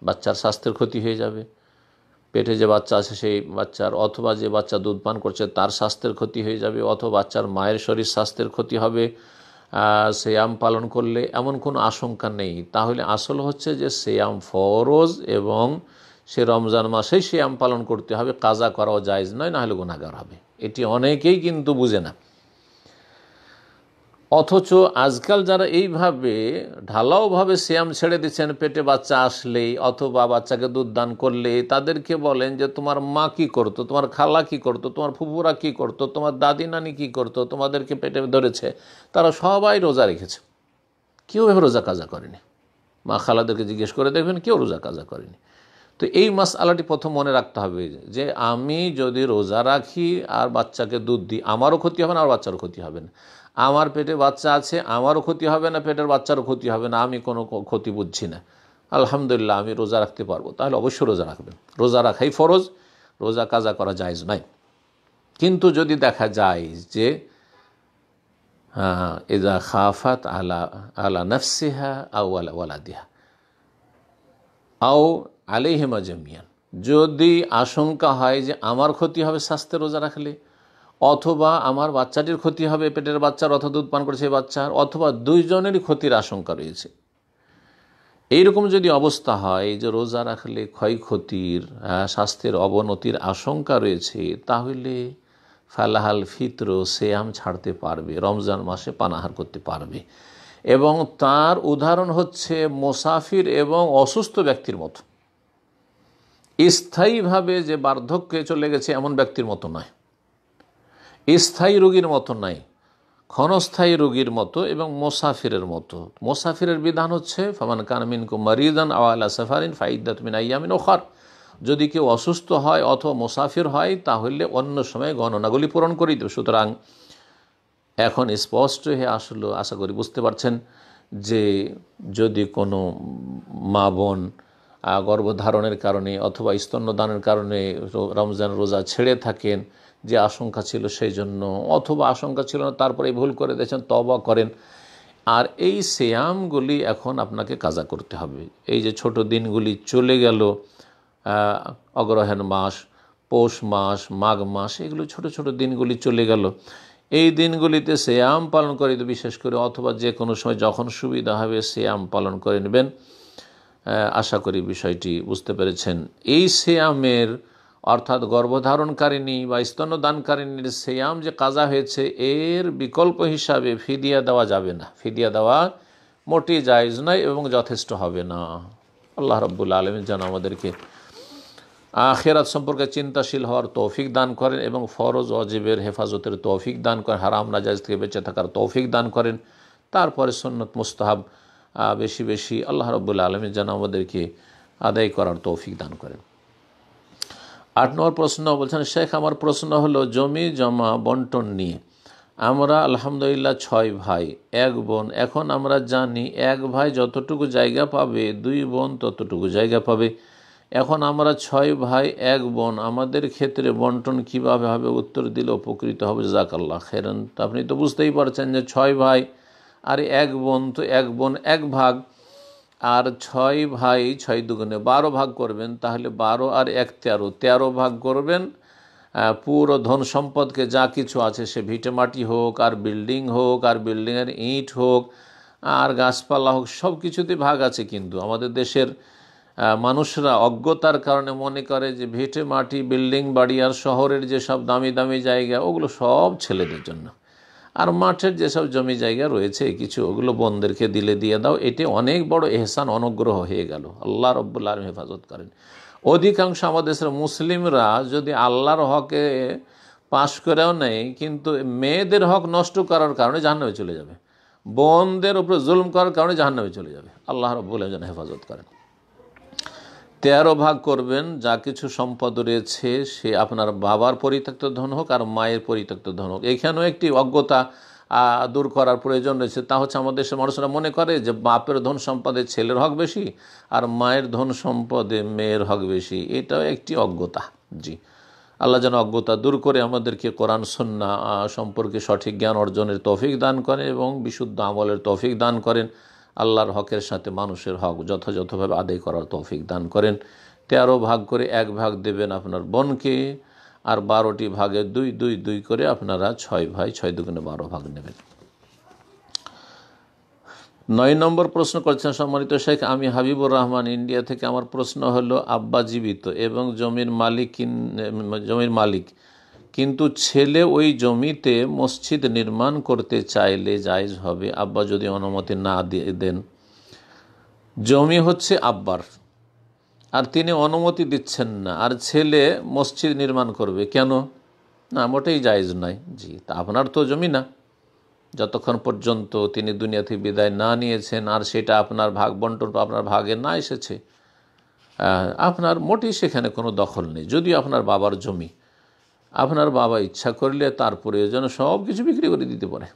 বাচ্চার স্বাস্থ্যের ক্ষতি হয়ে যাবে, পেটে যে বাচ্চা আছে সেই বাচ্চার, অথবা যে বাচ্চা দুধ পান করছে তার স্বাস্থ্যের ক্ষতি হয়ে যাবে, অথবা বাচ্চার মায়ের শরীর স্বাস্থ্যের ক্ষতি হবে সিয়াম পালন করলে, এমন কোনো আশঙ্কা নেই। তাহলে আসল হচ্ছে যে সিয়াম ফরজ এবং সে রমজান মাসেই সিয়াম পালন করতে হবে, কাজা করাও জায়েজ নয়, না হলে গুনাহগার হবে। এটি অনেকেই কিন্তু বুঝে না। অথচ আজকাল যারা এইভাবে ঢালাওভাবে সিয়াম ছেড়ে দিচ্ছেন, পেটে বাচ্চা আসলেই অথবা বাচ্চাকে দুধ দান করলে তাদেরকে বলেন যে তোমার মা কি করতো, তোমার খালা কি করতো, তোমার ফুফুরা কি করতো, তোমার দাদি নানি কি করতো, তোমাদেরকে পেটে ধরেছে, তারা সবাই রোজা রেখেছে, কেউ এভাবে রোজা কাজা করেনি। মা খালাদেরকে জিজ্ঞেস করে দেখবেন কেউ রোজা কাজা করেনি। তো এই মাসআলাটি প্রথম মনে রাখতে হবে যে আমি যদি রোজা রাখি আর বাচ্চাকে দুধ দিই, আমারও ক্ষতি হবে না, আর বাচ্চারও ক্ষতি হবে না। আমার পেটে বাচ্চা আছে, আমারও ক্ষতি হবে না, পেটের বাচ্চারও ক্ষতি হবে না, আমি কোনো ক্ষতি বুঝছি না, আলহামদুলিল্লাহ আমি রোজা রাখতে পারবো, তাহলে অবশ্যই রোজা রাখবেন। রোজা রাখাই ফরজ, রোজা কাজা করা জায়েজ নয়। কিন্তু যদি দেখা যায় যে ইযা খাফাত আলা আলা নাফসিহা আও আলা ওয়ালাদিহা আও আলাইহিমা জামিয়ান, যদি আশঙ্কা হয় যে আমার ক্ষতি হবে স্বাস্থ্যে রোজা রাখলে, অথবা আমার বাচ্চাটির ক্ষতি হবে, পেটের বাচ্চার অথবা দুধ পান করেছে বাচ্চার, অথবা দুইজনেরই ক্ষতির আশঙ্কা রয়েছে, এইরকম যদি অবস্থা হয় যে রোজা রাখলে ক্ষয়ক্ষতির স্বাস্থ্যের অবনতির আশঙ্কা রয়েছে, তাহলে ফালাহাল ফিতর সিয়াম ছাড়তে পারবে, রমজান মাসে পানাহার করতে পারবে। এবং তার উদাহরণ হচ্ছে মুসাফির এবং অসুস্থ ব্যক্তির মতো, স্থায়ীভাবে যে বার্ধক্যে চলে গেছে এমন ব্যক্তির মতো নয়, স্থায়ী রোগীর মতো নয়, ক্ষণস্থায়ী রোগীর মতো এবং মুসাফিরের মতো। মুসাফিরের বিধান হচ্ছে ফামান কানা মিনকুম মারিদান আও আলা সাফারিন ফাইদ্দাতুম মিন আইয়ামিন উখার, যদি কেউ অসুস্থ হয় অথবা মুসাফির হয় তাহলে অন্য সময় গণনাগুলি পূরণ করে দেবে। সুতরাং এখন স্পষ্ট হয়ে আসলো, আশা করি বুঝতে পারছেন, যে যদি কোনো মা বোন গর্ভধারণের কারণে অথবা স্তন্যদানের কারণে রমজান রোজা ছেড়ে থাকেন, যে আশঙ্কা ছিল সেই জন্য, অথবা আশঙ্কা ছিল না তারপরে ভুল করে দিয়েছেন, তওবা করেন, আর এই সিয়ামগুলি এখন আপনাকে কাজা করতে হবে। এই যে ছোট দিনগুলি চলে গেল, অগ্রহায়ণ মাস, পৌষ মাস, মাঘ মাস, এগুলো ছোট ছোট দিনগুলি চলে গেল, এই দিনগুলিতে সিয়াম পালন করে বিশেষ করে, অথবা যে কোনো সময় যখন সুবিধা হবে সিয়াম পালন করে নেবেন। আশা করি বিষয়টি বুঝতে পেরেছেন। এই সিয়ামের অর্থাৎ গর্ভধারণকারিণী বা স্তন্যদানকারিণীর সিয়াম যে কাজা হয়েছে, এর বিকল্প হিসাবে ফিদিয়া দেওয়া যাবে না, ফিদিয়া দেওয়া মোটেই জায়েজ নয় এবং যথেষ্ট হবে না। আল্লাহ রাব্বুল আলামিন যেন আমাদেরকে আখিরাত সম্পর্কে চিন্তাশীল হওয়ার তৌফিক দান করেন এবং ফরজ ওয়াজিবের হেফাজতের তৌফিক দান করেন, হারাম নাজায়েজ থেকে বেঁচে থাকার তৌফিক দান করেন, তারপরে সুন্নত মুস্তাহাব বেশি বেশি আল্লাহ রাব্বুল আলামিন যেন আমাদেরকে আদায় করার তৌফিক দান করেন। 8 নম্বর প্রশ্ন বলছেন, শেখ আমার প্রশ্ন হলো জমি জমা বন্টন নিয়ে। আমরা আলহামদুলিল্লাহ 6 ভাই 1 বোন। এখন আমরা জানি 1 ভাই যতটুকু জায়গা পাবে 2 বোন ততটুকু জায়গা পাবে। এখন আমরা 6 ভাই 1 বোন, আমাদের ক্ষেত্রে বন্টন কিভাবে হবে? উত্তর দিলে উপকৃত হবে, জাযাকাল্লাহ খাইরান। তো আপনি তো বুঝতেই পারছেন যে 6 ভাই আর 1 বোন, তো 1 বোন 1 ভাগ, আর 6 ভাই 6 দুগুণে 12 ভাগ করবেন, তাহলে 12 আর 1 13 ভাগ করবেন। পুরো ধন সম্পদকে যা কিছু আছে, সে ভিটে মাটি হোক আর বিল্ডিং হোক আর বিল্ডিংয়ের ইট হোক আর গাছপালা হোক, সব কিছুতে ভাগ আছে। কিন্তু আমাদের দেশের মানুষরা অজ্ঞতার কারণে মনে করে যে ভিটে মাটি, বিল্ডিং, বাড়ি আর শহরের যেসব দামি দামি জায়গা ওগুলো সব ছেলেদের জন্য, আর মাঠের যেসব জমি জায়গা রয়েছে কিছু ওগুলো বোনদেরকে দিলে দিয়ে দাও। এটি অনেক বড় এহসান, অনুগ্রহ হয়ে গেল। আল্লাহ রাব্বুল আলামিন হেফাজত করেন। অধিকাংশ আমাদের দেশের মুসলিমরা যদি আল্লাহর হকে পাশ করেও নেয়, কিন্তু মেয়েদের হক নষ্ট করার কারণে জাহান্নামে চলে যাবে, বোনদের উপরে জুলম করার কারণে জাহান্নামে চলে যাবে। আল্লাহ রাব্বুল আলামিন হেফাজত করেন। 13 ভাগ করবেন, যা কিছু সম্পদ রয়েছে সে আপনার বাবার পরিত্যক্ত ধন হোক আর মায়ের পরিত্যক্ত ধন হোক। এখানেও একটি অজ্ঞতা দূর করার প্রয়োজন রয়েছে, তা হচ্ছে আমাদের দেশের মানুষরা মনে করে যে বাপের ধন সম্পদে ছেলের হক বেশি আর মায়ের ধন সম্পদে মেয়ের হক বেশি। এটাও একটি অজ্ঞতা। জি, আল্লাহ যেন অজ্ঞতা দূর করে আমাদেরকে কোরআন সুন্নাহ সম্পর্কে সঠিক জ্ঞান অর্জনের তৌফিক দান করেন এবং বিশুদ্ধ আমলের তৌফিক দান করেন। আল্লাহর হকের সাথে মানুষের হক যথাযথভাবে আদায় করার তৌফিক দান করেন। 13 ভাগ করে 1 ভাগ দেবেন আপনার বোনকে, আর 12টি ভাগে 2 2 2 করে আপনারা 6 ভাই 6 দুগুণে 12 ভাগ নেবেন। 9 নম্বর প্রশ্ন করছেন, সম্মানিত শেখ আমি হাবিবুর রহমান ইন্ডিয়া থেকে। আমার প্রশ্ন হলো, আব্বা জীবিত এবং জমির মালিক কিন্তু ছেলে ওই জমিতে মসজিদ নির্মাণ করতে চাইলে জায়েজ হবে, আব্বা যদি অনুমতি না দেন। জমি হচ্ছে আব্বার, আর তিনি অনুমতি দিচ্ছেন না, আর ছেলে মসজিদ নির্মাণ করবে, কেন? না, মোটেই জায়েজ নয়। জি, তা আপনার তো জমি না, যতক্ষণ পর্যন্ত তিনি দুনিয়া থেকে বিদায় না নিয়েছেন আর সেটা আপনার ভাগ বন্টন আপনার ভাগে না এসেছে, আপনার মোটেই সেখানে কোনো দখল নেই। যদিও আপনার বাবার জমি, আপনার বাবা ইচ্ছা করলে তার প্রয়োজনে সব কিছু বিক্রি করে দিতে পারে,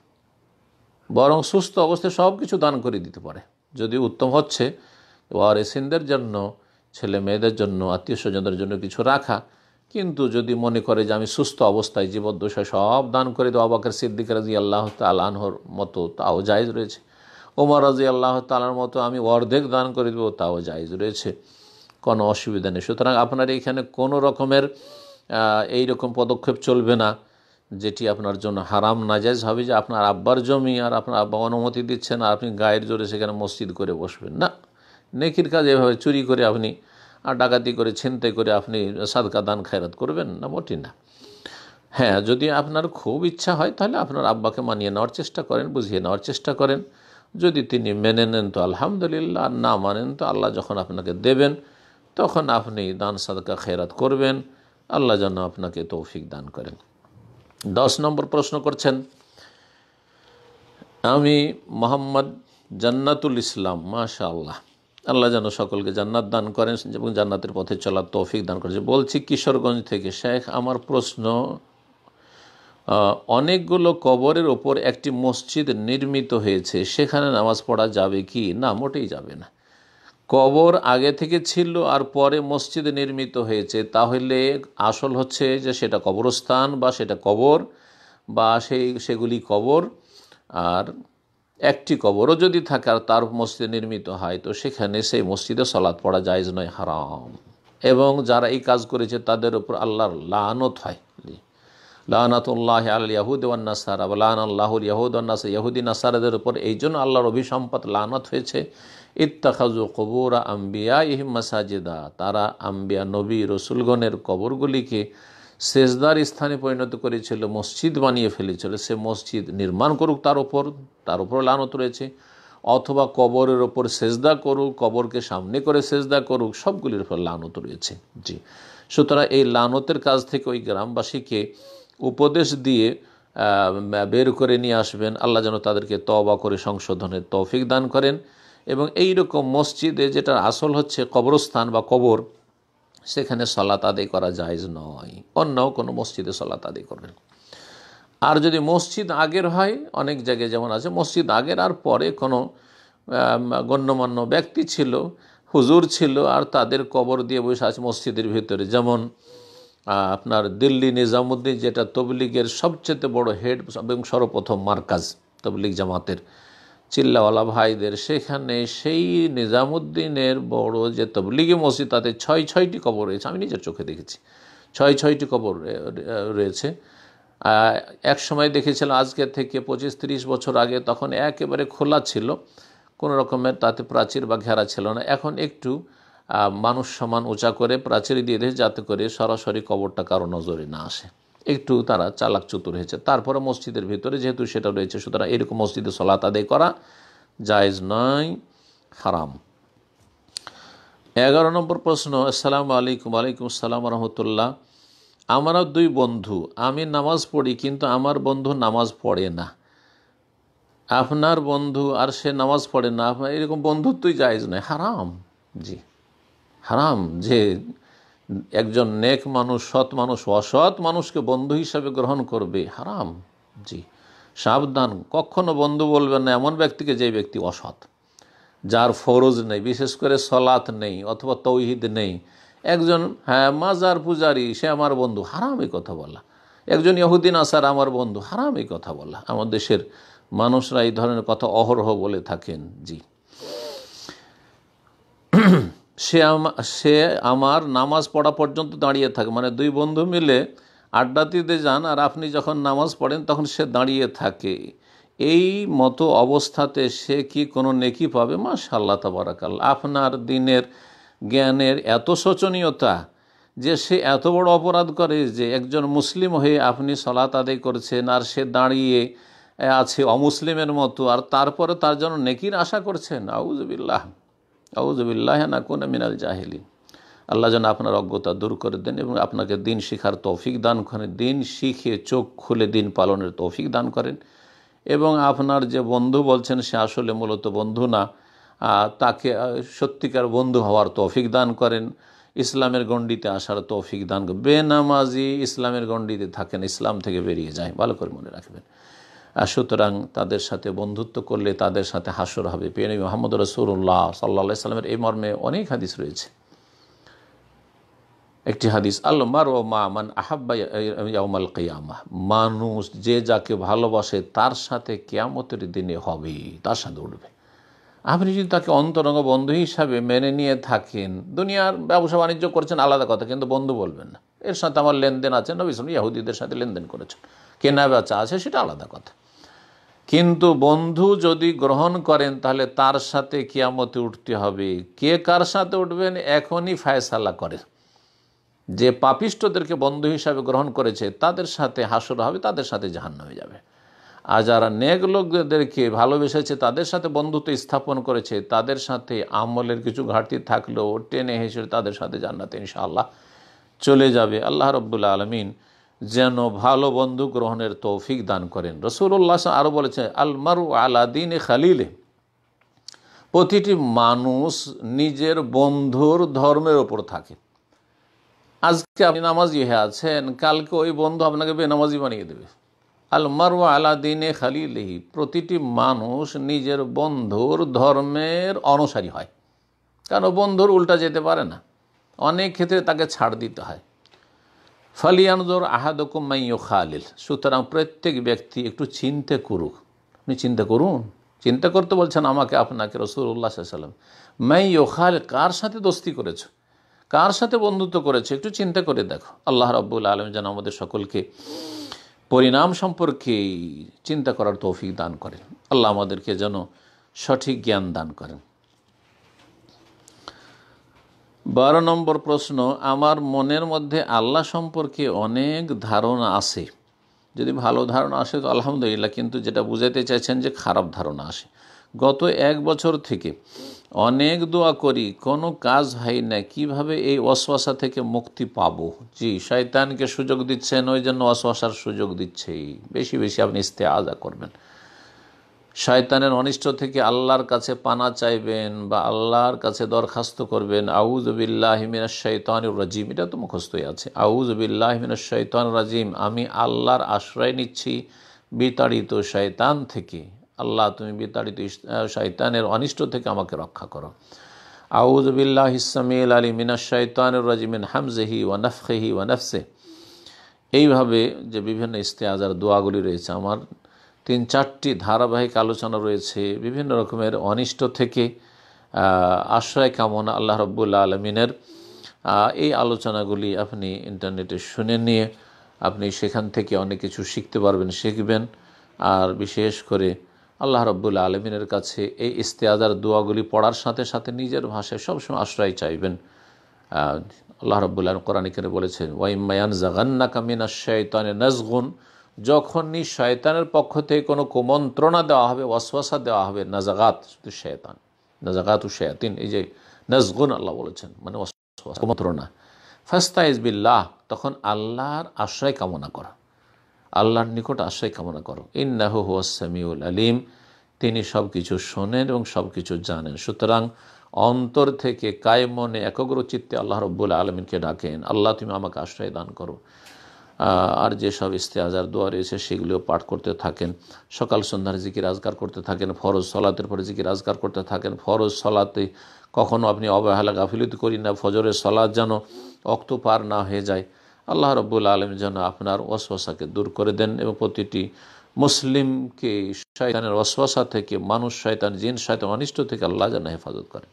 বরং সুস্থ অবস্থায় সব কিছু দান করে দিতে পারে। যদি উত্তম হচ্ছে ওয়ারিসিনদের জন্য, ছেলে মেয়েদের জন্য, আত্মীয় স্বজনদের জন্য কিছু রাখা। কিন্তু যদি মনে করে যে আমি সুস্থ অবস্থায় জীবদ্দশায় সব দান করে দেবো, আবু বকর সিদ্দিক রাদিয়াল্লাহু তাআলা আনহুর মতো, তাও জায়েজ রয়েছে। ওমর রাদিয়াল্লাহু তাআলার মতো আমি অর্ধেক দান করে দেবো, তাও জায়েজ রয়েছে, কোনো অসুবিধা নেই। সুতরাং আপনার এখানে কোনো রকমের এইরকম পদক্ষেপ চলবে না যেটি আপনার জন্য হারাম নাজায়েজ হবে, যে আপনার আব্বার জমি আর আপনার আব্বা অনুমতি দিচ্ছেন আর আপনি গায়ের জোরে সেখানে মসজিদ করে বসবেন না। নেকির কাজ এভাবে চুরি করে আপনি আর ডাকাতি করে ছিনতাই করে আপনি সাদকা দান খায়রাত করবেন না, মোটেই না। হ্যাঁ, যদি আপনার খুব ইচ্ছা হয় তাহলে আপনার আব্বাকে মানিয়ে নেওয়ার চেষ্টা করেন, বুঝিয়ে নেওয়ার চেষ্টা করেন। যদি তিনি মেনে নেন তো আলহামদুলিল্লাহ, আর না মানেন তো আল্লাহ যখন আপনাকে দেবেন তখন আপনি দান সাদকা খায়রাত করবেন। আল্লাহ যেন আপনাকে তৌফিক দান করেন। 10 নম্বর প্রশ্ন করছেন, আমি মোহাম্মদ জান্নাতুল ইসলাম, মাশাআল্লাহ, আল্লাহ যেন সকলকে জান্নাত দান করেন এবং জান্নাতের পথে চলার তৌফিক দান করেন, বলছি কিশোরগঞ্জ থেকে। শেখ, আমার প্রশ্ন, অনেকগুলো কবরের ওপর একটি মসজিদ নির্মিত হয়েছে, সেখানে নামাজ পড়া যাবে কি? না, মোটেই যাবে না। কবর আগে থেকে ছিল আর পরে মসজিদ নির্মিত হয়েছে, তাহলে আসল হচ্ছে যে সেটা কবরস্থান বা সেটা কবর বা সেগুলি কবর। আর একটি কবরও যদি থাকে আর তার মসজিদ নির্মিত হয়, তো সেখানে সেই মসজিদে সালাত পড়া জায়েজ নয়, হারাম। এবং যারা এই কাজ করেছে তাদের উপর আল্লাহর লানত হয়, লানাতুল্লাহি আলাল ইয়াহুদি ওয়ান নাসারা, লানাল্লাহুল ইয়াহুদ ওয়ান নাসারা, ইহুদি নাসারাদের উপর এই জন্য আল্লাহর অভিসম্পাত লানত হয়েছে। ইত্তাখাযু কুবুর আম্বিয়াইহিম মাসাজিদা, তারা আম্বিয়া নবী রসুলগণের কবরগুলিকে সেজদার স্থানে পরিণত করেছিল, মসজিদ বানিয়ে ফেলেছিল। সে মসজিদ নির্মাণ করুক, তার উপর লানত রয়েছে, অথবা কবরের ওপর সেজদা করুক, কবরকে সামনে করে সেজদা করুক, সবগুলির উপর লানত রয়েছে। জি, সুতরাং এই লানতের কাজ থেকে ওই গ্রামবাসীকে উপদেশ দিয়ে বের করে নিয়ে আসবেন। আল্লাহ যেন তাদেরকে তওবা করে সংশোধনের তৌফিক দান করেন। এবং এই রকম মসজিদে, যেটা আসল হচ্ছে কবরস্থান বা কবর, সেখানে সালাত আদায় করা জায়েজ নয়। অন্য কোনো মসজিদে সালাত আদায় করবেন। আর যদি মসজিদ আগের হয়, অনেক জায়গায় যেমন আছে মসজিদ আগের আর পরে কোনো গণ্যমান্য ব্যক্তি ছিল, হুজুর ছিল, আর তাদের কবর দিয়ে বসে আছে মসজিদের ভিতরে, যেমন আপনার দিল্লি নিজামুদ্দিন, যেটা তবলিগের সবচেয়ে বড় হেড এবং সর্বপ্রথম মার্কাজ তবলিগ জামাতের চিল্লাওয়ালা ভাইদের, সেখানে সেই নিজামুদ্দিনের বড় যে তবলিগি মসজিদ, তাতে 6টি কবর রয়েছে। আমি নিজের চোখে দেখেছি 6টি কবর রয়েছে। এক সময় দেখেছিলাম আজকে থেকে 25-30 বছর আগে, তখন একেবারে খোলা ছিল, কোনো রকমের তাতে প্রাচীর বা ঘেরা ছিল না। এখন একটু মানুষ সমান উঁচা করে প্রাচীর দিয়ে দিয়েছে, যাতে করে সরাসরি কবরটা কারো নজরে না আসে। একটু তারা চালাক চতুর হয়েছে। তারপরে মসজিদের ভিতরে যেহেতু সেটা রয়েছে, সুতরাং এরকম মসজিদে সালাত আদায় করা জায়েজ নয়, হারাম। 11 নম্বর প্রশ্ন, আসসালামু আলাইকুম। ওয়ালাইকুম আসসালাম রহমতুল্লাহ। আমরা 2 বন্ধু, আমি নামাজ পড়ি কিন্তু আমার বন্ধু নামাজ পড়ে না। আপনার বন্ধু আর সে নামাজ পড়ে না, আপনার এরকম বন্ধুত্বই জায়েজ নয়, হারাম। জি, হারাম। যে একজন নেক মানুষ, সৎ মানুষ অসৎ মানুষকে বন্ধু হিসাবে গ্রহণ করবে, হারাম। জি, সাবধান, কখনো বন্ধু বলবেন না এমন ব্যক্তিকে যে ব্যক্তি অসৎ, যার ফরজ নেই, বিশেষ করে সলাত নেই অথবা তৌহিদ নেই। একজন মাজার পূজারি, সে আমার বন্ধু, হারাম এই কথা বলা। একজন ইহুদি নাসারা আমার বন্ধু, হারাম এই কথা বলা। আমার দেশের মানুষরা এই ধরনের কথা অহরহ বলে থাকেন। জি, সে আমার নামাজ পড়া পর্যন্ত দাঁড়িয়ে থাকে, মানে 2 বন্ধু মিলে আড্ডা দিতে যান আর আপনি যখন নামাজ পড়েন তখন সে দাঁড়িয়ে থাকে, এই মতো অবস্থাতে সে কি কোনো নেকি পাবে? মাশাআল্লাহ, তাবারাকাল্লাহ। আপনার দিনের জ্ঞানের এত শোচনীয়তা যে সে এত বড় অপরাধ করে যে একজন মুসলিম হয়ে আপনি সালাত আদায় করছেন আর সে দাঁড়িয়ে আছে অমুসলিমের মতো, আর তারপরে তার জন্য নেকির আশা করছেন। আউযুবিল্লাহ, আউযুবিল্লাহ নাকুনা মিনাল জাহিলিন। আল্লাহ যেন আপনার অজ্ঞতা দূর করে দেন এবং আপনাকে দিন শিখার তৌফিক দান করেন, দিন শিখে চোখ খুলে দিন পালনের তৌফিক দান করেন। এবং আপনার যে বন্ধু বলছেন সে আসলে মূলত বন্ধু না, তাকে সত্যিকার বন্ধু হওয়ার তৌফিক দান করেন, ইসলামের গণ্ডিতে আসার তৌফিক দান করেন। বেনামাজি ইসলামের গণ্ডিতে থাকেন, ইসলাম থেকে বেরিয়ে যায়, ভালো করে মনে রাখবেন। সুতরাং তাদের সাথে বন্ধুত্ব করলে তাদের সাথে হাসর হবে। প্রিয় নবী মুহাম্মদ রাসূলুল্লাহ সাল্লাল্লাহু আলাইহি সাল্লামের এই মর্মে অনেক হাদিস রয়েছে। একটি হাদিস, আল মারউ মা মান আহাব্বা ইয়াউমাল কিয়ামাহ, মানুষ যে যাকে ভালোবাসে তার সাথে কিয়ামতের দিনে হবে, তার সাথে উঠবে। আপনি যদি তাকে অন্তরঙ্গ বন্ধু হিসাবে মেনে নিয়ে থাকেন, দুনিয়ার ব্যবসা বাণিজ্য করছেন আলাদা কথা, কিন্তু বন্ধু বলবেন না, এর সাথে আমার লেনদেন আছে, নবী সাল্লাল্লাহু ইহুদিদের সাথে লেনদেন করেছেন, কেনা বেচা আছে, সেটা আলাদা কথা। কিন্তু বন্ধু যদি গ্রহণ করেন তাহলে তার সাথে কিয়ামতে উঠতে হবে। কে কার সাথে উঠবেন এখনই ফায়সালা করে। যে পাপিষ্ঠদেরকে বন্ধু হিসাবে গ্রহণ করেছে তাদের সাথে হাসর হবে, তাদের সাথে জাহান্নামে যাবে। আর যারা নেক লোকদেরকে ভালোবেসেছে তাদের সাথে বন্ধুত্ব স্থাপন করেছে, তাদের সাথে আমলের কিছু ঘাটতি থাকলেও টেনে হেসে তাদের সাথে জান্নাতে ইনশাআল্লাহ চলে যাবে। আল্লাহ রাব্বুল আলামিন যেন ভালো বন্ধু গ্রহণের তৌফিক দান করেন। রাসূলুল্লাহ আরও বলেছেন, আল মারউ আলা দীনি খালিলে, প্রতিটি মানুষ নিজের বন্ধুর ধর্মের ওপর থাকে। আজকে আপনি নামাজি হয়ে আছেন, কালকে ওই বন্ধু আপনাকে বেনামাজি বানিয়ে দেবে। আল মারউ আলা দীনি খালিলিহি, প্রতিটি মানুষ নিজের বন্ধুর ধর্মের অনুসারী হয়, কারণ বন্ধুর উল্টা যেতে পারে না, অনেক ক্ষেত্রে তাকে ছাড় দিতে হয়। ফালিয়ানজুর আহাদুকুম মান ইউখালিল, সুতরাং প্রত্যেক ব্যক্তি একটু চিন্তা করুক। আপনি চিন্তা করুন, চিন্তা করতে বলছেন আমাকে, আপনাকে, রাসূলুল্লাহ সাল্লাল্লাহু আলাইহি ওয়াসাল্লাম। মান ইউখালিল, কার সাথে দোস্তি করেছো, কার সাথে বন্ধুত্ব করেছে, একটু চিন্তা করে দেখো। আল্লাহ রাব্বুল আলামিন যেন আমাদের সকলকে পরিণাম সম্পর্কে চিন্তা করার তৌফিক দান করেন। আল্লাহ আমাদেরকে যেন সঠিক জ্ঞান দান করেন। 12 নম্বর প্রশ্ন, আমার মনের মধ্যে আল্লাহ সম্পর্কে অনেক ধারণা আসে। যদি ভালো ধারণা আসে তো আলহামদুলিল্লাহ, কিন্তু যেটা বুঝাইতে চাইছেন যে খারাপ ধারণা আসে। গত 1 বছর থেকে অনেক দোয়া করি, কোনো কাজ হয় না, কিভাবে এই ওয়াসওয়াসা থেকে মুক্তি পাবো? জি, শয়তানকে সুযোগ দিচ্ছেন, ওই জন্য ওয়াসওয়াসার সুযোগ দিচ্ছে। বেশি বেশি আপনি ইস্তেআজা করবেন, শয়তানের অনিষ্ট থেকে আল্লাহর কাছে পানা চাইবেন বা আল্লাহর কাছে দরখাস্ত করবেন। আউযু বিল্লাহি মিনাশ শাইতানির রাজিম, এটা তো মুখস্থই আছে। আউযু বিল্লাহি মিনাশ শাইতানির রাজিম, আমি আল্লাহর আশ্রয় নিচ্ছি বিতাড়িত শয়তান থেকে। আল্লাহ তুমি বিতাড়িত শয়তানের অনিষ্ট থেকে আমাকে রক্ষা করো। আউযু বিল্লাহিস সামিউল আলিম মিনাশ শাইতানির রাজিম মিন হামজিহি ওয়া নাফখিহি ওয়া নাফসিহি। এইভাবে যে বিভিন্ন ইস্তেআজার দোয়াগুলি রয়েছে, আমার 3-4টি ধারাবাহিক আলোচনা রয়েছে বিভিন্ন রকমের অনিষ্ট থেকে আশ্রয় কামনা আল্লাহ রাব্বুল আলামিনের। এই আলোচনাগুলি আপনি ইন্টারনেটে শুনে নিয়ে আপনি সেখান থেকে অনেক কিছু শিখতে পারবেন, শিখবেন। আর বিশেষ করে আল্লাহ রাব্বুল আলামিনের কাছে এই ইস্তেআজার দোয়াগুলি পড়ার সাথে সাথে নিজের ভাষায় সবসময় আশ্রয় চাইবেন। আল্লাহ রাব্বুল আলামিন কোরআনে কারিমে বলেছেন, ওয়া ইম্মা ইয়ানজাগান্নাকা মিনাশ শাইতানি নাজগুন, যখনই শয়তানের পক্ষ থেকে কোনো কুমন্ত্রণা দেওয়া হবে, ওয়াসওয়াসা দেওয়া হবে, নাজাগাত শয়তান, নাজাগাতু শায়াতিন, এই যে নাজগুন আল্লাহ বলেছেন, মানে ওয়াসওয়াসা, কুমন্ত্রণা। ফাস্তাইজ বিল্লাহ, তখন আল্লাহর আশ্রয় কামনা করা, আল্লাহর নিকট আশ্রয় কামনা করো। ইন্নাহু হুয়াস সামিউল আলিম, তিনি সব কিছু শোনেন এবং সব কিছু জানেন। সুতরাং অন্তর থেকে কায়ে মনে একাগ্র চিত্তে আল্লাহ রাব্বুল আলামিনকে ডাকেন, আল্লাহ তুমি আমাকে আশ্রয় দান করো। আর যেসব ইস্তেআজার দোয়া রয়েছে সেগুলিও পাঠ করতে থাকেন, সকাল সন্ধ্যার জিকির আজকার করতে থাকেন, ফরজ সলাতের পরে জিকির আজকার করতে থাকেন। ফরজ সলাতে কখনও আপনি অবহেলা গাফিলতি করি না, ফজরের সলাত যেন ওয়াক্ত পার না হয়ে যায়। আল্লাহ রাব্বুল আলামিন যেন আপনার ওয়াসওয়াসাকে দূর করে দেন এবং প্রতিটি মুসলিমকে শয়তানের ওয়াসওয়াসা থেকে, মানুষ শয়তান, জিন শয়তান অনিষ্ট থেকে আল্লাহ যেন হেফাজত করেন।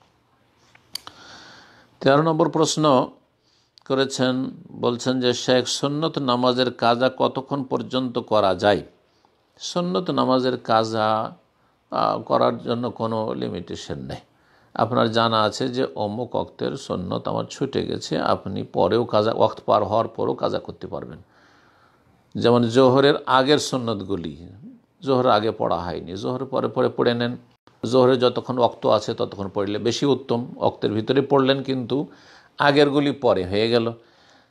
13 নম্বর প্রশ্ন করেছেন, বলছেন যে শেখ, সুন্নত নামাজের কাজা কতক্ষণ পর্যন্ত করা যায়? সুন্নত নামাজের কাজা করার জন্য কোনো লিমিটেশন নেই। আপনার জানা আছে যে অমুক ওয়াক্তের সুন্নত আমার ছুটে গেছে, আপনি পরেও কাজা, ওয়াক্ত পার হওয়ার পরেও কাজা করতে পারবেন। যেমন জোহরের আগের সুন্নতগুলি জোহরের আগে পড়া হয়নি, জোহরের পরে পরে পড়ে নেন। জোহরে যতক্ষণ ওয়াক্ত আছে ততক্ষণ পড়লে বেশি উত্তম, ওয়াক্তের ভিতরে পড়লেন কিন্তু আগেরগুলি পরে হয়ে গেল।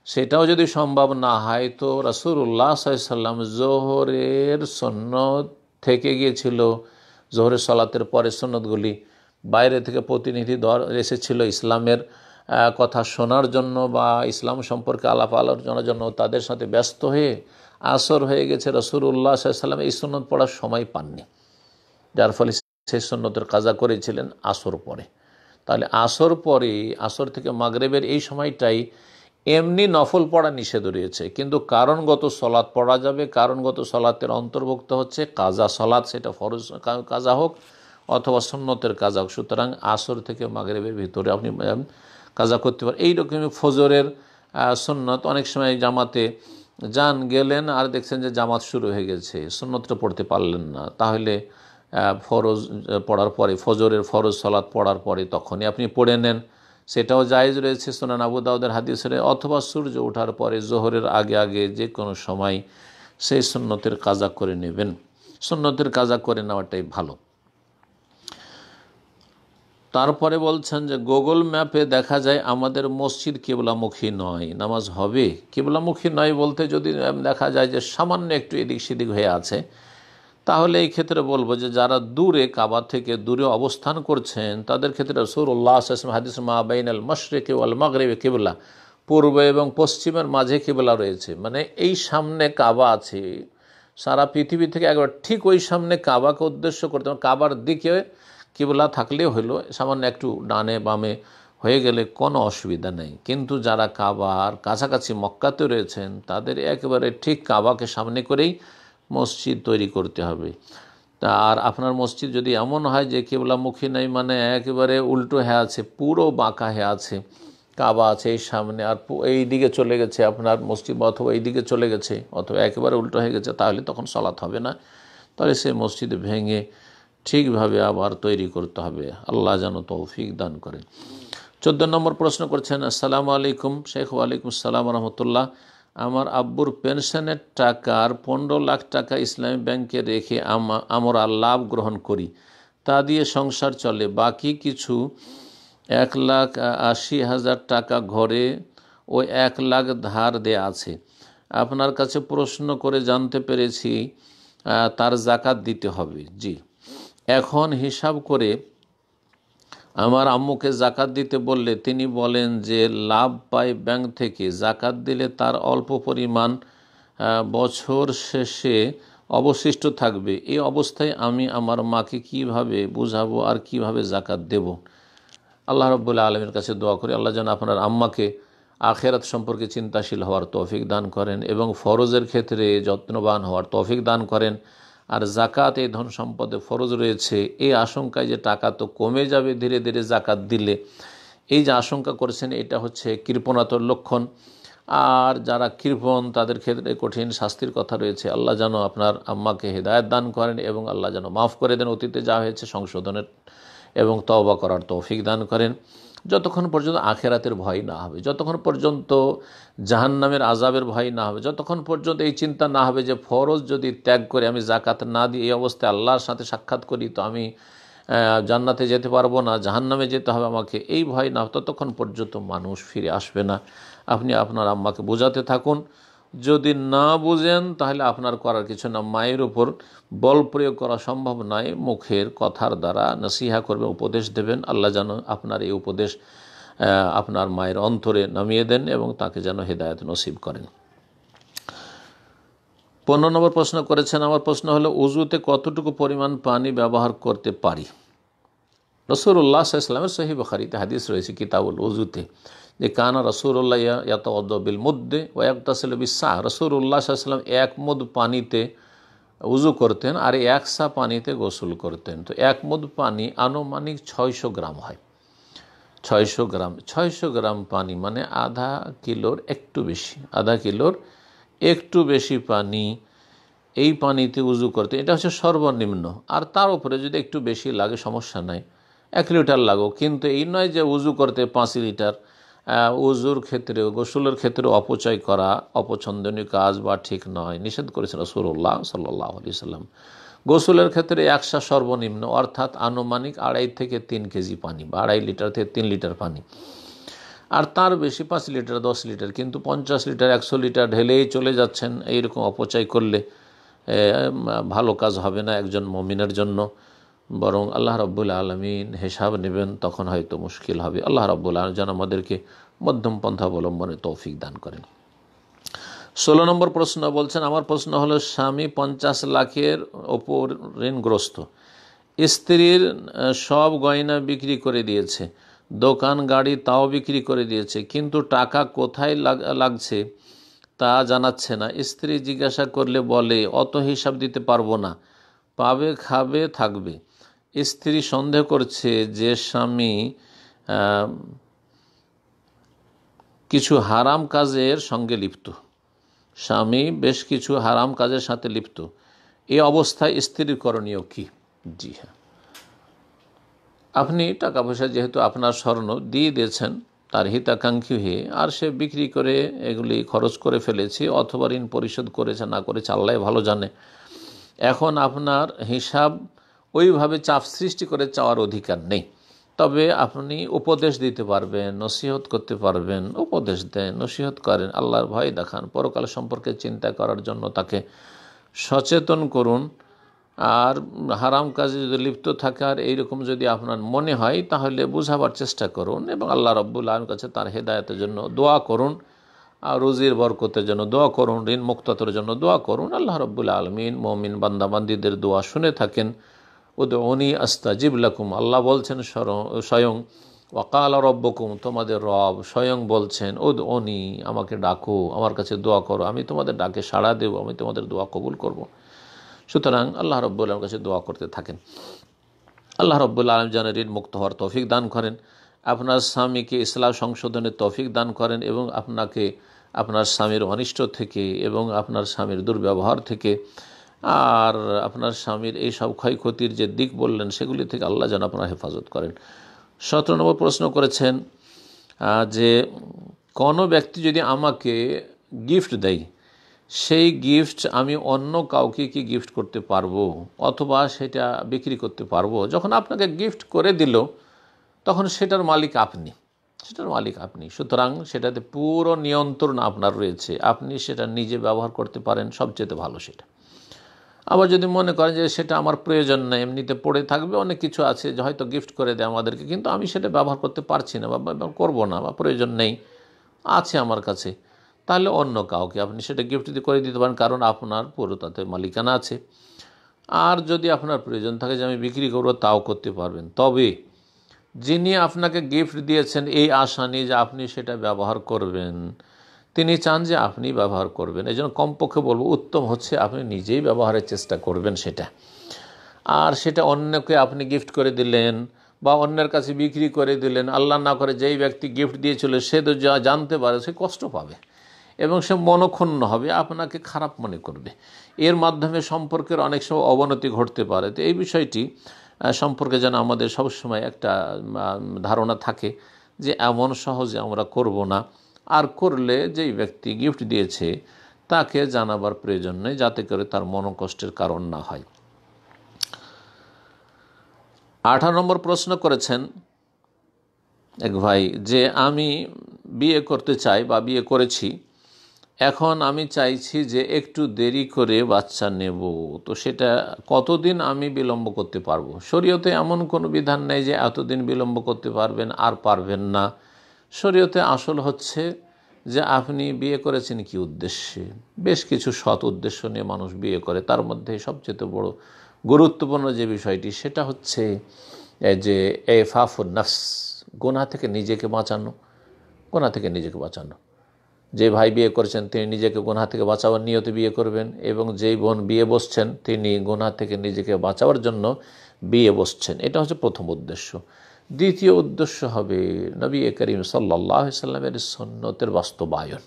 সেটাও যদি সম্ভব না হয় তো রাসূলুল্লাহ সাল্লাল্লাহু আলাইহি ওয়াসাল্লাম জোহরের সুন্নত থেকে গিয়েছিল, জোহরের সালাতের পরে সুন্নতগুলি বাইরে থেকে প্রতিনিধি দল এসেছিল ইসলামের কথা শোনার জন্য বা ইসলাম সম্পর্কে আলাপ আলোচনার জন্য, তাদের সাথে ব্যস্ত হয়ে আসর হয়ে গেছে, রাসূলুল্লাহ সাল্লাল্লাহু আলাইহি ওয়াসাল্লাম এই সুন্নত পড়ার সময় পাননি, যার ফলে সেই সুন্নতের কাজা করেছিলেন আসর পরে। তাহলে আসর পরে, আসর থেকে মাগরিবের এই সময়টাই এমনি নফল পড়া নিষেধ রয়েছে, কিন্তু কারণগত সলাৎ পড়া যাবে। কারণগত সলাতের অন্তর্ভুক্ত হচ্ছে কাজা সলাৎ, সেটা ফরজ কাজা হোক অথবা সুন্নতের কাজা হোক। সুতরাং আসর থেকে মাগরিবের ভিতরে আপনি কাজা করতে পারেন। এইরকমই ফজরের সুন্নত অনেক সময় জামাতে যান, গেলেন আর দেখছেন যে জামাত শুরু হয়ে গেছে, সুন্নতটা পড়তে পারলেন না, তাহলে ফরজ পড়ার পরে, ফজরের ফরজ সলাৎ পড়ার পরে তখনই আপনি পড়ে নেন, সেটাও জায়েজ রয়েছে সুনান আবু দাউদের হাদিসে। অথবা সূর্য ওঠার পরে জোহরের আগে আগে যে কোনো সময় সেই সুন্নতের কাজা করে নেবেন, সুন্নতের কাজা করে নেওয়াটাই ভালো। তারপরে বলছেন যে গুগল ম্যাপে দেখা যায় আমাদের মসজিদ কিবলামুখী নয়, নামাজ হবে? কিবলামুখী নয় বলতে যদি দেখা যায় যে সামান্য একটু এদিক সেদিক হয়ে আছে, তাহলে এই ক্ষেত্রে বলবো যে যারা দূরে, কাবা থেকে দূরে অবস্থান করছেন, তাদের ক্ষেত্রে রাসূলুল্লাহ সাল্লাল্লাহু আলাইহি ওয়াসাল্লাম হাদিস মা বাইনাল মাশরিকি ওয়াল মাগরিবি কিবলা, পূর্ব এবং পশ্চিমের মাঝে কিবলা রয়েছে, মানে এই সামনে কাবা আছে, সারা পৃথিবী থেকে একবার ঠিক ওই সামনে কাবাকে উদ্দেশ্য করতে, কাবার দিকে কিবলা থাকলেও হলো, সামান্য একটু ডানে বামে হয়ে গেলে কোনো অসুবিধা নেই। কিন্তু যারা কাবার কাছাকাছি মক্কাতে রয়েছেন, তাদের একেবারে ঠিক কাবাকে সামনে করেই মসজিদ তৈরি করতে হবে। আর আপনার মসজিদ যদি এমন হয় যে কিবলামুখী নেই, মানে একেবারে উল্টো হয়ে আছে, পুরো বাঁকা হয়ে আছে, কাবা আছে এই সামনে আর এই দিকে চলে গেছে আপনার মসজিদ, অথবা এই দিকে চলে গেছে, অথবা একেবারে উল্টো হয়ে গেছে, তাহলে তখন সালাত হবে না। তাহলে সে মসজিদ ভেঙে ঠিকভাবে আবার তৈরি করতে হবে। আল্লাহ যেন তৌফিক দান করেন। 14 নম্বর প্রশ্ন করছেন, আসসালামু আলাইকুম শেখ। ওয়ালাইকুম আসসালাম রহমতুল্লাহ। আমার আব্বুর পেনশনের টাকার 15 লাখ টাকা ইসলামী ব্যাংকে রেখে আমরা লাভ গ্রহণ করি, তা দিয়ে সংসার চলে, বাকি কিছু 1,80,000 টাকা ঘরে ও 1 লাখ ধার দেয়া আছে। আপনার কাছে প্রশ্ন করে জানতে পেরেছি তার জাকাত দিতে হবে। জি, এখন হিসাব করে আমার আম্মুকে জাকাত দিতে বললে তিনি বলেন যে লাভ পায় ব্যাংক থেকে, জাকাত দিলে তার অল্প পরিমাণ বছর শেষে অবশিষ্ট থাকবে। এই অবস্থায় আমি আমার মাকে কিভাবে বুঝাবো আর কিভাবে জাকাত দেব? আল্লাহ রাব্বুল আলামিনের কাছে দোয়া করি আল্লাহ যেন আপনার আম্মাকে আখেরাত সম্পর্কে চিন্তাশীল হওয়ার তৌফিক দান করেন এবং ফরজের ক্ষেত্রে যত্নবান হওয়ার তৌফিক দান করেন। আর জাকাত এই ধন সম্পদে ফরজ রয়েছে, এই আশঙ্কায় যে টাকা তো কমে যাবে ধীরে ধীরে জাকাত দিলে, এই যে আশঙ্কা করেছেন, এটা হচ্ছে কৃপণতার লক্ষণ। আর যারা কৃপণ তাদের ক্ষেত্রে কঠিন শাস্তির কথা রয়েছে। আল্লাহ যেন আপনার আম্মাকে হেদায়েত দান করেন এবং আল্লাহ যেন মাফ করে দেন, অতীতে যা হয়েছে সংশোধনের এবং তওবা করার তৌফিক দান করেন। যতক্ষণ পর্যন্ত আখেরাতের ভয় না হবে, যতক্ষণ পর্যন্ত জাহান্নামের আযাবের ভয় না হবে, যতক্ষণ পর্যন্ত এই চিন্তা না হবে যে ফরজ যদি ত্যাগ করে আমি জাকাত না দিই, এই অবস্থায় আল্লাহর সাথে সাক্ষাৎ করি তো আমি জান্নাতে যেতে পারবো না, জাহান্নামে যেতে হবে আমাকে, এই ভয় না, ততক্ষণ পর্যন্ত মানুষ ফিরে আসবে না। আপনি আপনার আম্মাকে বোঝাতে থাকুন, যদি না বুঝেন তাহলে আপনার করার কিছু না, মায়ের উপর বল প্রয়োগ করা সম্ভব নয়, মুখের কথার দ্বারা নসিহা করবে, উপদেশ দেবেন। আল্লাহ যেন আপনার এই উপদেশ আপনার মায়ের অন্তরে নামিয়ে দেন এবং তাকে যেন হেদায়েত নসিব করেন। 15 নম্বর প্রশ্ন করেছেন, আমার প্রশ্ন হলো উযুতে কতটুকু পরিমাণ পানি ব্যবহার করতে পারি? রাসূলুল্লাহ সাল্লাল্লাহু আলাইহি ওয়াসাল্লামের সহিহ বুখারীতে হাদিস রয়েছে কিতাবুল উযুতে, যে কানা রাসূলুল্লাহ ইয়াতাওয়াদ্দা বিল মুদ্দে ওয়া ইয়াগতাসিলু বিস-সা। রাসূলুল্লাহ সাল্লাল্লাহু আলাইহি ওয়াসাল্লাম 1 মুদ পানিতে উযু করতেন আর 1 সা পানিতে গোসল করতেন। তো 1 মুদ পানি আনুমানিক 600 গ্রাম হয়। 600 গ্রাম, 600 গ্রাম পানি মানে আধা কিলোর একটু বেশি, আধা কিলোর একটু বেশি পানি, এই পানিতে উযু করতে, এটা হচ্ছে সর্বনিম্ন। আর তার উপরে যদি একটু বেশি লাগে সমস্যা নাই, 1 লিটার লাগুক, কিন্তু এই নয় যে উজু করতে 5 লিটার। উজুর ক্ষেত্রেও গোসলের ক্ষেত্রেও অপচয় করা অপছন্দনীয় কাজ বা ঠিক নয়, নিষেধ করেছেন রাসূলুল্লাহ সাল্লাল্লাহু আলাইহি সাল্লাম। গোসলের ক্ষেত্রে 100 সর্বনিম্ন, অর্থাৎ আনুমানিক 2.5 থেকে 3 কেজি পানি বা 2.5 লিটার থেকে 3 লিটার পানি। আর তার বেশি 5 লিটার 10 লিটার, কিন্তু 50 লিটার 100 লিটার ঢেলেই চলে যাচ্ছেন, এইরকম অপচয় করলে ভালো কাজ হবে না একজন মুমিনের জন্য, বরং আল্লাহ রাব্বুল আলামিন হিসাব নেবেন, তখন হয়তো মুশকিল হবে। আল্লাহ রাব্বুল আলামিন যেন আমাদেরকে মধ্যম পন্থা অবলম্বনে তৌফিক দান করেন। 16 নম্বর প্রশ্ন বলছেন, আমার প্রশ্ন হলো, স্বামী 50 লাখের ওপর ঋণগ্রস্ত, স্ত্রীর সব গয়না বিক্রি করে দিয়েছে, দোকান গাড়ি তাও বিক্রি করে দিয়েছে, কিন্তু টাকা কোথায় লাগছে তা জানাচ্ছে না। স্ত্রী জিজ্ঞাসা করলে বলে অত হিসাব দিতে পারবো না, পাবে খাবে থাকবে। স্ত্রী সন্দেহ করছে যে স্বামী কিছু হারাম কাজের সঙ্গে লিপ্ত, স্বামী বেশ কিছু হারাম কাজের সাথে লিপ্ত। এই অবস্থায় স্ত্রীর করণীয় কি? জি হ্যাঁ, আপনি টাকা পয়সা যেহেতু আপনার স্বর্ণ দিয়ে দিয়েছেন তার হিতাকাঙ্ক্ষী হয়ে, আর সে বিক্রি করে এগুলি খরচ করে ফেলেছে অথবা ঋণ পরিশোধ করেছে না করেছে আল্লাহ ভালো জানে। এখন আপনার হিসাব ওইভাবে চাপ সৃষ্টি করে চাওয়ার অধিকার নেই, তবে আপনি উপদেশ দিতে পারবেন, নসিহত করতে পারবেন। উপদেশ দেন, নসিহত করেন, আল্লাহর ভয় দেখান, পরকাল সম্পর্কে চিন্তা করার জন্য তাকে সচেতন করুন। আর হারাম কাজে যদি লিপ্ত থাকে আর এইরকম যদি আপনার মনে হয়, তাহলে বুঝাবার চেষ্টা করুন এবং আল্লাহ রাব্বুল আলামিনের কাছে তার হেদায়েতের জন্য দোয়া করুন, আর রুজির বরকতের জন্য দোয়া করুন, ঋণ মুক্ততার জন্য দোয়া করুন। আল্লাহ রাব্বুল আলামিন মুমিন বান্দাবান্দীদের দোয়া শুনে থাকেন। উদউনি আস্তাজিব লাকুম, আল্লাহ বলছেন স্বয়ং, ওয়াকাল রব্বকুম, তোমাদের রব স্বয়ং বলছেন, উদউনি, আমাকে ডাকো, আমার কাছে দোয়া করো, আমি তোমাদের ডাকে সাড়া দেব, আমি তোমাদের দোয়া কবুল করব। সুতরাং আল্লাহ রাব্বুল আলামিনের কাছে দোয়া করতে থাকেন। আল্লাহ রাব্বুল আলামিন যেন ঋণ মুক্ত হওয়ার তৌফিক দান করেন, আপনার স্বামীকে ইসলাম সংশোধনের তৌফিক দান করেন এবং আপনাকে আপনার স্বামীর অনিষ্ট থেকে এবং আপনার স্বামীর দুর্ব্যবহার থেকে আর আপনার স্বামীর এই সব ক্ষয়ক্ষতির যে দিক বললেন সেগুলি থেকে আল্লাহ যেন আপনার হেফাজত করেন। 17 নম্বর প্রশ্ন করেছেন যে কোনো ব্যক্তি যদি আমাকে গিফট দেয়, সেই গিফট আমি অন্য কাউকে কি গিফট করতে পারবো অথবা সেটা বিক্রি করতে পারবো? যখন আপনাকে গিফট করে দিল তখন সেটার মালিক আপনি, সুতরাং সেটাতে পুরো নিয়ন্ত্রণ আপনার রয়েছে, আপনি সেটা নিজে ব্যবহার করতে পারেন, সবচেয়ে ভালো সেটা। আবার যদি মনে করেন যে সেটা আমার প্রয়োজন নেই, এমনিতে পড়ে থাকবে, অনেক কিছু আছে যে হয়তো গিফট করে দেয় আমাদেরকে, কিন্তু আমি সেটা ব্যবহার করতে পারছি না বা করবো না বা প্রয়োজন নেই, আছে আমার কাছে, তাহলে অন্য কাউকে আপনি সেটা গিফট করে দিতে পারেন, কারণ আপনার পুরো তাতে মালিকানা আছে। আর যদি আপনার প্রয়োজন থাকে যে আমি বিক্রি করবো, তাও করতে পারবেন। তবে যিনি আপনাকে গিফট দিয়েছেন এই আশা নিয়ে যে আপনি সেটা ব্যবহার করবেন, তিনি চান যে আপনি ব্যবহার করবেন, এই জন্য কমপক্ষে বলবো উত্তম হচ্ছে আপনি নিজেই ব্যবহারের চেষ্টা করবেন সেটা। আর সেটা অন্যকে আপনি গিফট করে দিলেন বা অন্যের কাছে বিক্রি করে দিলেন, আল্লাহ না করে যেই ব্যক্তি গিফট দিয়েছিল সে তো যা জানতে পারে, সে কষ্ট পাবে এবং সে মনক্ষুণ্ণ হবে, আপনাকে খারাপ মনে করবে, এর মাধ্যমে সম্পর্কের অনেক সময় অবনতি ঘটতে পারে। তো এই বিষয়টি সম্পর্কে যেন আমাদের সবসময় একটা ধারণা থাকে যে এমন সহজে আমরা করব না, আর করলে যেই ব্যক্তি গিফট দিয়েছে তাকে জানাবার প্রয়োজন নেই, যাতে করে তার মনোকষ্টের কারণ না হয়। 18 নম্বর প্রশ্ন করেছেন এক ভাই যে আমি বিয়ে করতে চাই বা বিয়ে করেছি, এখন আমি চাইছি যে একটু দেরি করে বাচ্চা নেব, তো সেটা কতদিন আমি বিলম্ব করতে পারবো? শরীয়তে এমন কোনো বিধান নেই যে এতদিন বিলম্ব করতে পারবেন আর পারবেন না। শরীয়তে আসল হচ্ছে যে আপনি বিয়ে করেছেন কি উদ্দেশ্যে। বেশ কিছু সৎ উদ্দেশ্য নিয়ে মানুষ বিয়ে করে, তার মধ্যে সবচেয়ে বড় গুরুত্বপূর্ণ যে বিষয়টি সেটা হচ্ছে যে এফাফুন নফস, গুনাহ থেকে নিজেকে বাঁচানো। যে ভাই বিয়ে করেছেন তিনি নিজেকে গুনাহ থেকে বাঁচাবার নিয়তে বিয়ে করবেন, এবং যেই বোন বিয়ে বসছেন তিনি গুনাহ থেকে নিজেকে বাঁচাবার জন্য বিয়ে বসছেন। এটা হচ্ছে প্রথম উদ্দেশ্য। দ্বিতীয় উদ্দেশ্য হবে নবী করিম সাল্লাল্লাহু আলাইহি সাল্লামের সুন্নতের বাস্তবায়ন।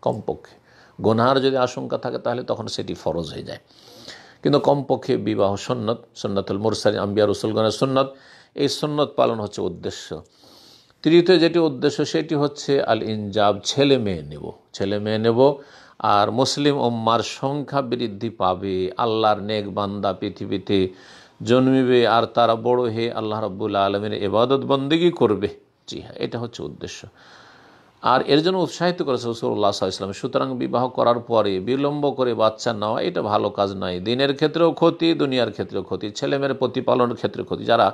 কমপক্ষে গুনাহর যদি আশঙ্কা থাকে তাহলে তখন সেটি ফরজ হয়ে যায়, কিন্তু কমপক্ষে বিবাহ সুন্নতুল মুরসালিন আম্বিয়া রাসূলগণের সুন্নত, এই সুন্নত পালন হচ্ছে উদ্দেশ্য। তৃতীয় যেটি উদ্দেশ্য সেটি হচ্ছে আল ইনজাব, ছেলে মেয়ে নেব। আর মুসলিম উম্মার সংখ্যা বৃদ্ধি পাবে, আল্লাহর নেক বান্দা পৃথিবীতে জন্মিবে, আর তারা বড় হয়ে আল্লাহ রাব্বুল আলামিনের ইবাদত বন্দেগী করবে। জি হ্যাঁ, এটা হচ্ছে উদ্দেশ্য। আর এর জন্য উৎসাহিত করেছে রাসূলুল্লাহ সাল্লাল্লাহু আলাইহি ওয়াসাল্লাম। সুতরাং বিবাহ করার পরে বিলম্ব করে বাচ্চা নেওয়া এটা ভালো কাজ নয়। দিনের ক্ষেত্রেও ক্ষতি, দুনিয়ার ক্ষেত্রেও ক্ষতি, ছেলেমেয়ের প্রতিপালনের ক্ষেত্রে ক্ষতি। যারা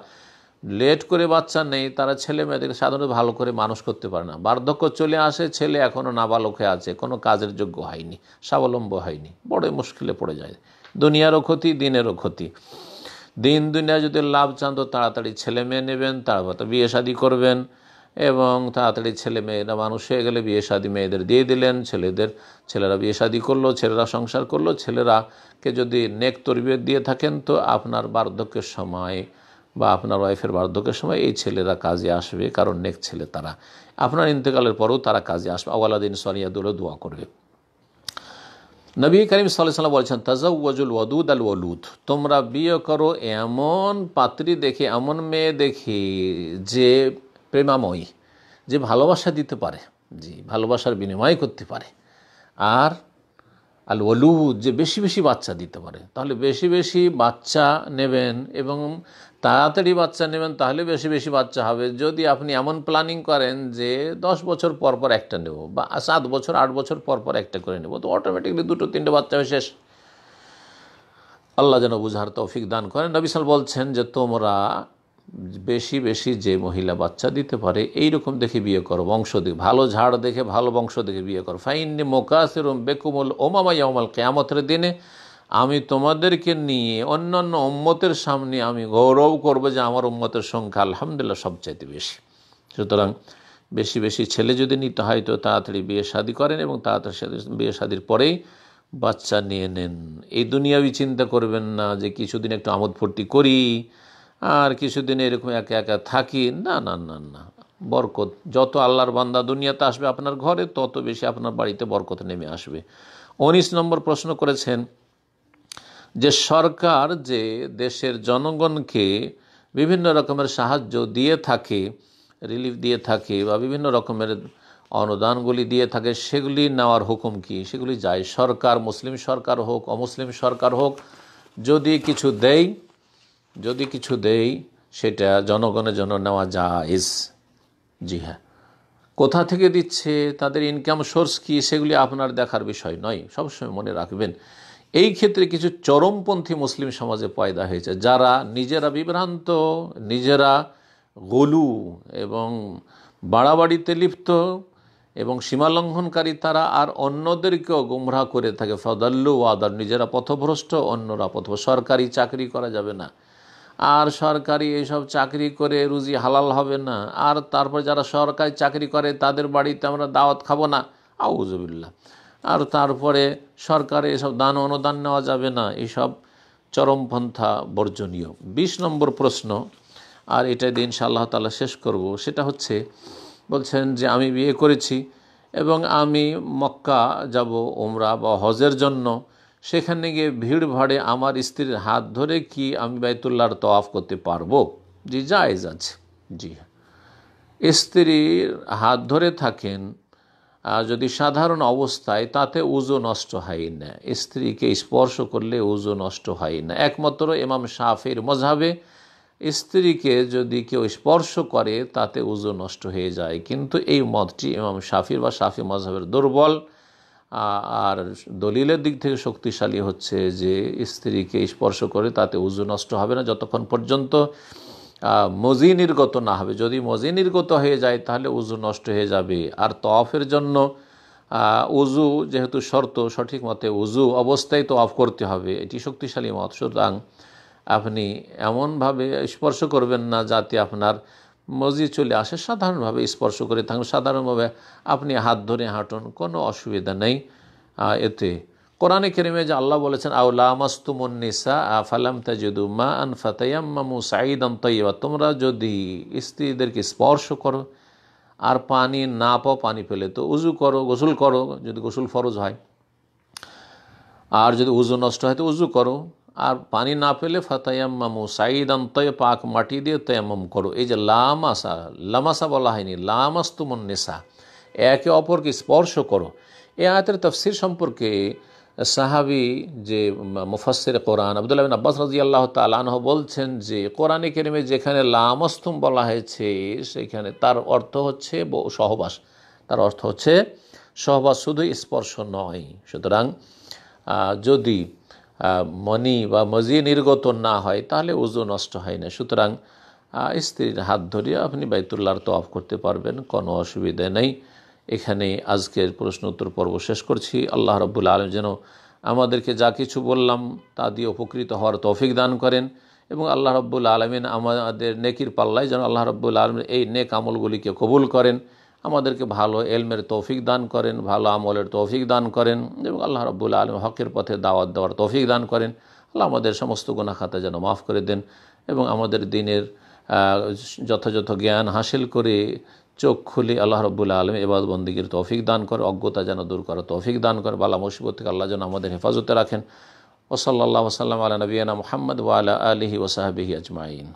লেট করে বাচ্চা নেই তারা ছেলে মেয়েদেরকে সাধারণত ভালো করে মানুষ করতে পারে না। বার্ধক্য চলে আসে, ছেলে এখনও নাবালক হয়ে আছে, কোনো কাজের যোগ্য হয়নি, স্বাবলম্বী হয়নি, বড় মুশকিলে পড়ে যায়। দুনিয়ারও ক্ষতি, দিনেরও ক্ষতি। দিন দুনিয়া যদি লাভ চান তো তাড়াতাড়ি ছেলে মেয়ে নেবেন, তারপর বিয়ে শাদী করবেন, এবং তাড়াতাড়ি ছেলে মেয়েরা মানুষ হয়ে গেলে বিয়ে শাদী মেয়েদের দিয়ে দিলেন, ছেলেরা বিয়ে শাদী করলো, ছেলেরা সংসার করলো। ছেলেরাকে যদি নেক তরবিয়ত দিয়ে থাকেন তো আপনার বার্ধক্যের সময় বা আপনার ওয়াইফের বার্ধক্যের সময় এই ছেলেরা কাজে আসবে, কারণ নেক ছেলে তারা। আপনার ইন্তেকালের পরেও তারা কাজে আসবে। আওয়ালাদিন সালিয়াদুল দোয়া করবে। নবী করিম সাল্লাল্লাহু আলাইহি ওয়াসাল্লাম বলেছেন, তাজাওয়াজুল ওয়াদুদ আল ওয়ালুদ, তোমরা বিয়ে করো এমন পাত্রী দেখে, এমন মেয়ে দেখে যে প্রেমাময়ী, যে ভালোবাসা দিতে পারে, জি ভালোবাসার বিনিময় করতে পারে। আর আল ওয়ালুদ, যে বেশি বেশি বাচ্চা দিতে পারে। তাহলে বেশি বেশি বাচ্চা নেবেন এবং তাড়াতাড়ি বাচ্চা নেবেন, তাহলে বেশি বেশি বাচ্চা হবে। যদি আপনি এমন প্ল্যানিং করেন যে 10 বছর পর পর একটা নেব, বা 7 বছর 8 বছর পর পর একটা করে নেব, তো অটোমেটিকলি 2-3টে বাচ্চা হয়ে শেষ। আল্লাহ যেন বুঝার তৌফিক দান করেন। নবী সাল্লাল্লাহু আলাইহি ওয়াসাল্লাম বলছেন যে তোমরা বেশি বেশি যে মহিলা বাচ্চা দিতে পারে এইরকম দেখে বিয়ে করো, বংশ দেখে, ভালো ঝাড় দেখে, ভালো বংশ দেখে বিয়ে করো। ফাইন্নি মুকাসিরুম বিকুমুল উমামা ইয়াউমাল কিয়ামতের দিনে আমি তোমাদেরকে নিয়ে অন্যান্য উম্মতের সামনে আমি গৌরব করব যে আমার উম্মতের সংখ্যা আলহামদুলিল্লাহ সবচাইতে বেশি। সুতরাং বেশি বেশি ছেলে যদি নিতে হয় তো তাড়াতাড়ি বিয়ে শাদী করেন, এবং তাড়াতাড়ি বিয়ে শাদীর পরেই বাচ্চা নিয়ে নেন। এই দুনিয়াবি চিন্তা করবেন না যে কিছুদিন একটু আমোদ ফুর্তি করি আর কিছুদিন এরকম একা একা থাকি। না না না না, বরকত যত আল্লাহর বান্দা দুনিয়াতে আসবে আপনার ঘরে, তত বেশি আপনার বাড়িতে বরকত নেমে আসবে। 19 নম্বর প্রশ্ন করেছেন যে সরকার যে দেশের জনগণকে বিভিন্ন রকমের সাহায্য দিয়ে থাকে, রিলিফ দিয়ে থাকে, বা বিভিন্ন রকমের অনুদানগুলি দিয়ে থাকে, সেগুলি নেওয়ার হুকুম কি? সেগুলি যায়, সরকার মুসলিম সরকার হোক অমুসলিম সরকার হোক, যদি কিছু দেয় সেটা জনগণের জন্য নেওয়া জায়েজ। জি হ্যাঁ, কোথা থেকে দিচ্ছে, তাদের ইনকাম সোর্স কি, সেগুলি আপনার দেখার বিষয় নয়। সবসময় মনে রাখবেন এই ক্ষেত্রে কিছু চরমপন্থী মুসলিম সমাজে পয়দা হয়েছে, যারা নিজেরা বিভ্রান্ত, নিজেরা গলু এবং বাড়াবাড়িতে লিপ্ত এবং সীমালঙ্ঘনকারী তারা, আর অন্যদেরকেও গুমরাহ করে থাকে। ফাদাল্লু ওয়াদার, নিজেরা পথভ্রষ্ট, অন্যরা পথভ্রষ্ট। সরকারি চাকরি করা যাবে না, আর সরকারি এইসব চাকরি করে রুজি হালাল হবে না, আর তারপর যারা সরকারি চাকরি করে তাদের বাড়িতে আমরা দাওয়াত খাবো না, আউযুবিল্লাহ। আর তারপরে সরকারে এসব দান অনুদান নেওয়া যাবে না, এইসব চরমপন্থা বর্জনীয়। 20 নম্বর প্রশ্ন, আর এটা দিয়ে ইনশাআল্লাহ তাআলা শেষ করব, সেটা হচ্ছে বলছেন যে আমি বিয়ে করেছি এবং আমি মক্কা যাব উমরা বা হজের জন্য, সেখানে গিয়ে ভিড় ভাড়ে আমার স্ত্রীর হাত ধরে কি আমি বাইতুল্লাহর তওয়াফ করতে পারবো? জি জায়েজ আছে। জি, স্ত্রীর হাত ধরে থাকেন যদি সাধারণ অবস্থায়, তাতে উযু নষ্ট হয় না। স্ত্রীকে স্পর্শ করলে উযু নষ্ট হয় না। একমাত্র ইমাম শাফির মযহাবে স্ত্রীকে যদি কেউ স্পর্শ করে তাতে উযু নষ্ট হয়ে যায়, কিন্তু এই মতটি ইমাম শাফির বা শাফি মযহাবের দুর্বল। আর দলিলের দিক থেকে শক্তিশালী হচ্ছে যে স্ত্রীকে স্পর্শ করে তাতে উযু নষ্ট হবে না, যতক্ষণ পর্যন্ত মজি নির্গত না হবে। যদি মজি নির্গত হয়ে যায় তাহলে উযু নষ্ট হয়ে যাবে। আর তওয়াফের জন্য উযু যেহেতু শর্ত, সঠিক মতে উযু অবস্থায় তওয়াফ করতে হবে, এটি শক্তিশালী মত। সুতরাং আপনি এমনভাবে স্পর্শ করবেন না যাতে আপনার মজি চলে আসে। সাধারণভাবে স্পর্শ করে থাকুন, সাধারণভাবে আপনি হাত ধরে হাঁটুন, কোনো অসুবিধা নেই এতে। কোরআনে কারিমে যে আল্লাহ বলেছেন আও লামাসতুমুন নিসা ফালাম তাজিদু মাআন ফাতায়াম্মামু সাঈদান তাইয়্যিবা, তোমরা যদি স্ত্রীদেরকে স্পর্শ করো আর পানি না পাও, পানি পেলে তো উযু করো, গোসল করো যদি গোসল ফরজ হয়, আর যদি উযু নষ্ট হয় তো উযু করো। আর পানি না পেলে ফাতায়াম্মামু সাইদান তয়্যিব, পাক মাটি দিয়ে তায়াম্মুম করো। এই যে লামাসা, লামাসা বলা হয়নি, লামাস্তুমুন নিসা, একে অপরকে স্পর্শ করো। এই আয়াতের তাফসীর সম্পর্কে সাহাবী যে মুফাসসির কোরআন আব্দুল্লাহ বিন আব্বাস রাদিয়াল্লাহু তাআলা আনহু বলছেন যে কোরআনে কারিমে যেখানে লামাস্তুম বলা হয়েছে সেখানে তার অর্থ হচ্ছে সহবাস, তার অর্থ হচ্ছে সহবাস, শুধু স্পর্শ নয়। সুতরাং যদি মনি বা মজি নির্গত না হয় তাহলে ওযু নষ্ট হয় না। সুতরাং স্ত্রীর হাত ধরিয়ে আপনি বাইতুল্লাহর তওয়াফ করতে পারবেন, কোনো অসুবিধা নেই। এখানে আজকের প্রশ্ন উত্তর পর্ব শেষ করছি। আল্লাহ রাব্বুল আলামিন যেন আমাদেরকে যা কিছু বললাম তা দিয়ে উপকৃত হওয়ার তৌফিক দান করেন, এবং আল্লাহ রাব্বুল আলামিন আমাদের নেকির পাল্লায় যেন আল্লাহ রাব্বুল আলামিন এই নেক আমলগুলিকে কবুল করেন, আমাদেরকে ভালো এলমের তৌফিক দান করেন, ভালো আমলের তৌফিক দান করেন, এবং আল্লাহ রাব্বুল আলামিন হকের পথে দাওয়াত দেওয়ার তৌফিক দান করেন। আল্লাহ আমাদের সমস্ত গুনাহ খাতা যেন মাফ করে দেন, এবং আমাদের দিনের যথাযথ জ্ঞান হাসিল করে চোখ খুলে আল্লাহ রাব্বুল আলামিন ইবাদত বন্দেগীর তৌফিক দান করে, অজ্ঞতা যেন দূর করার তৌফিক দান করে, বালা মুসিবত থেকে আল্লাহ যেন আমাদের হেফাজতে রাখেন। ওয়া সাল্লাল্লাহু ওয়া সাল্লাম আলা নবিয়িনা মুহাম্মদ ওয়া আলা আলিহি ওয়া সাহবিহি আজমাইন।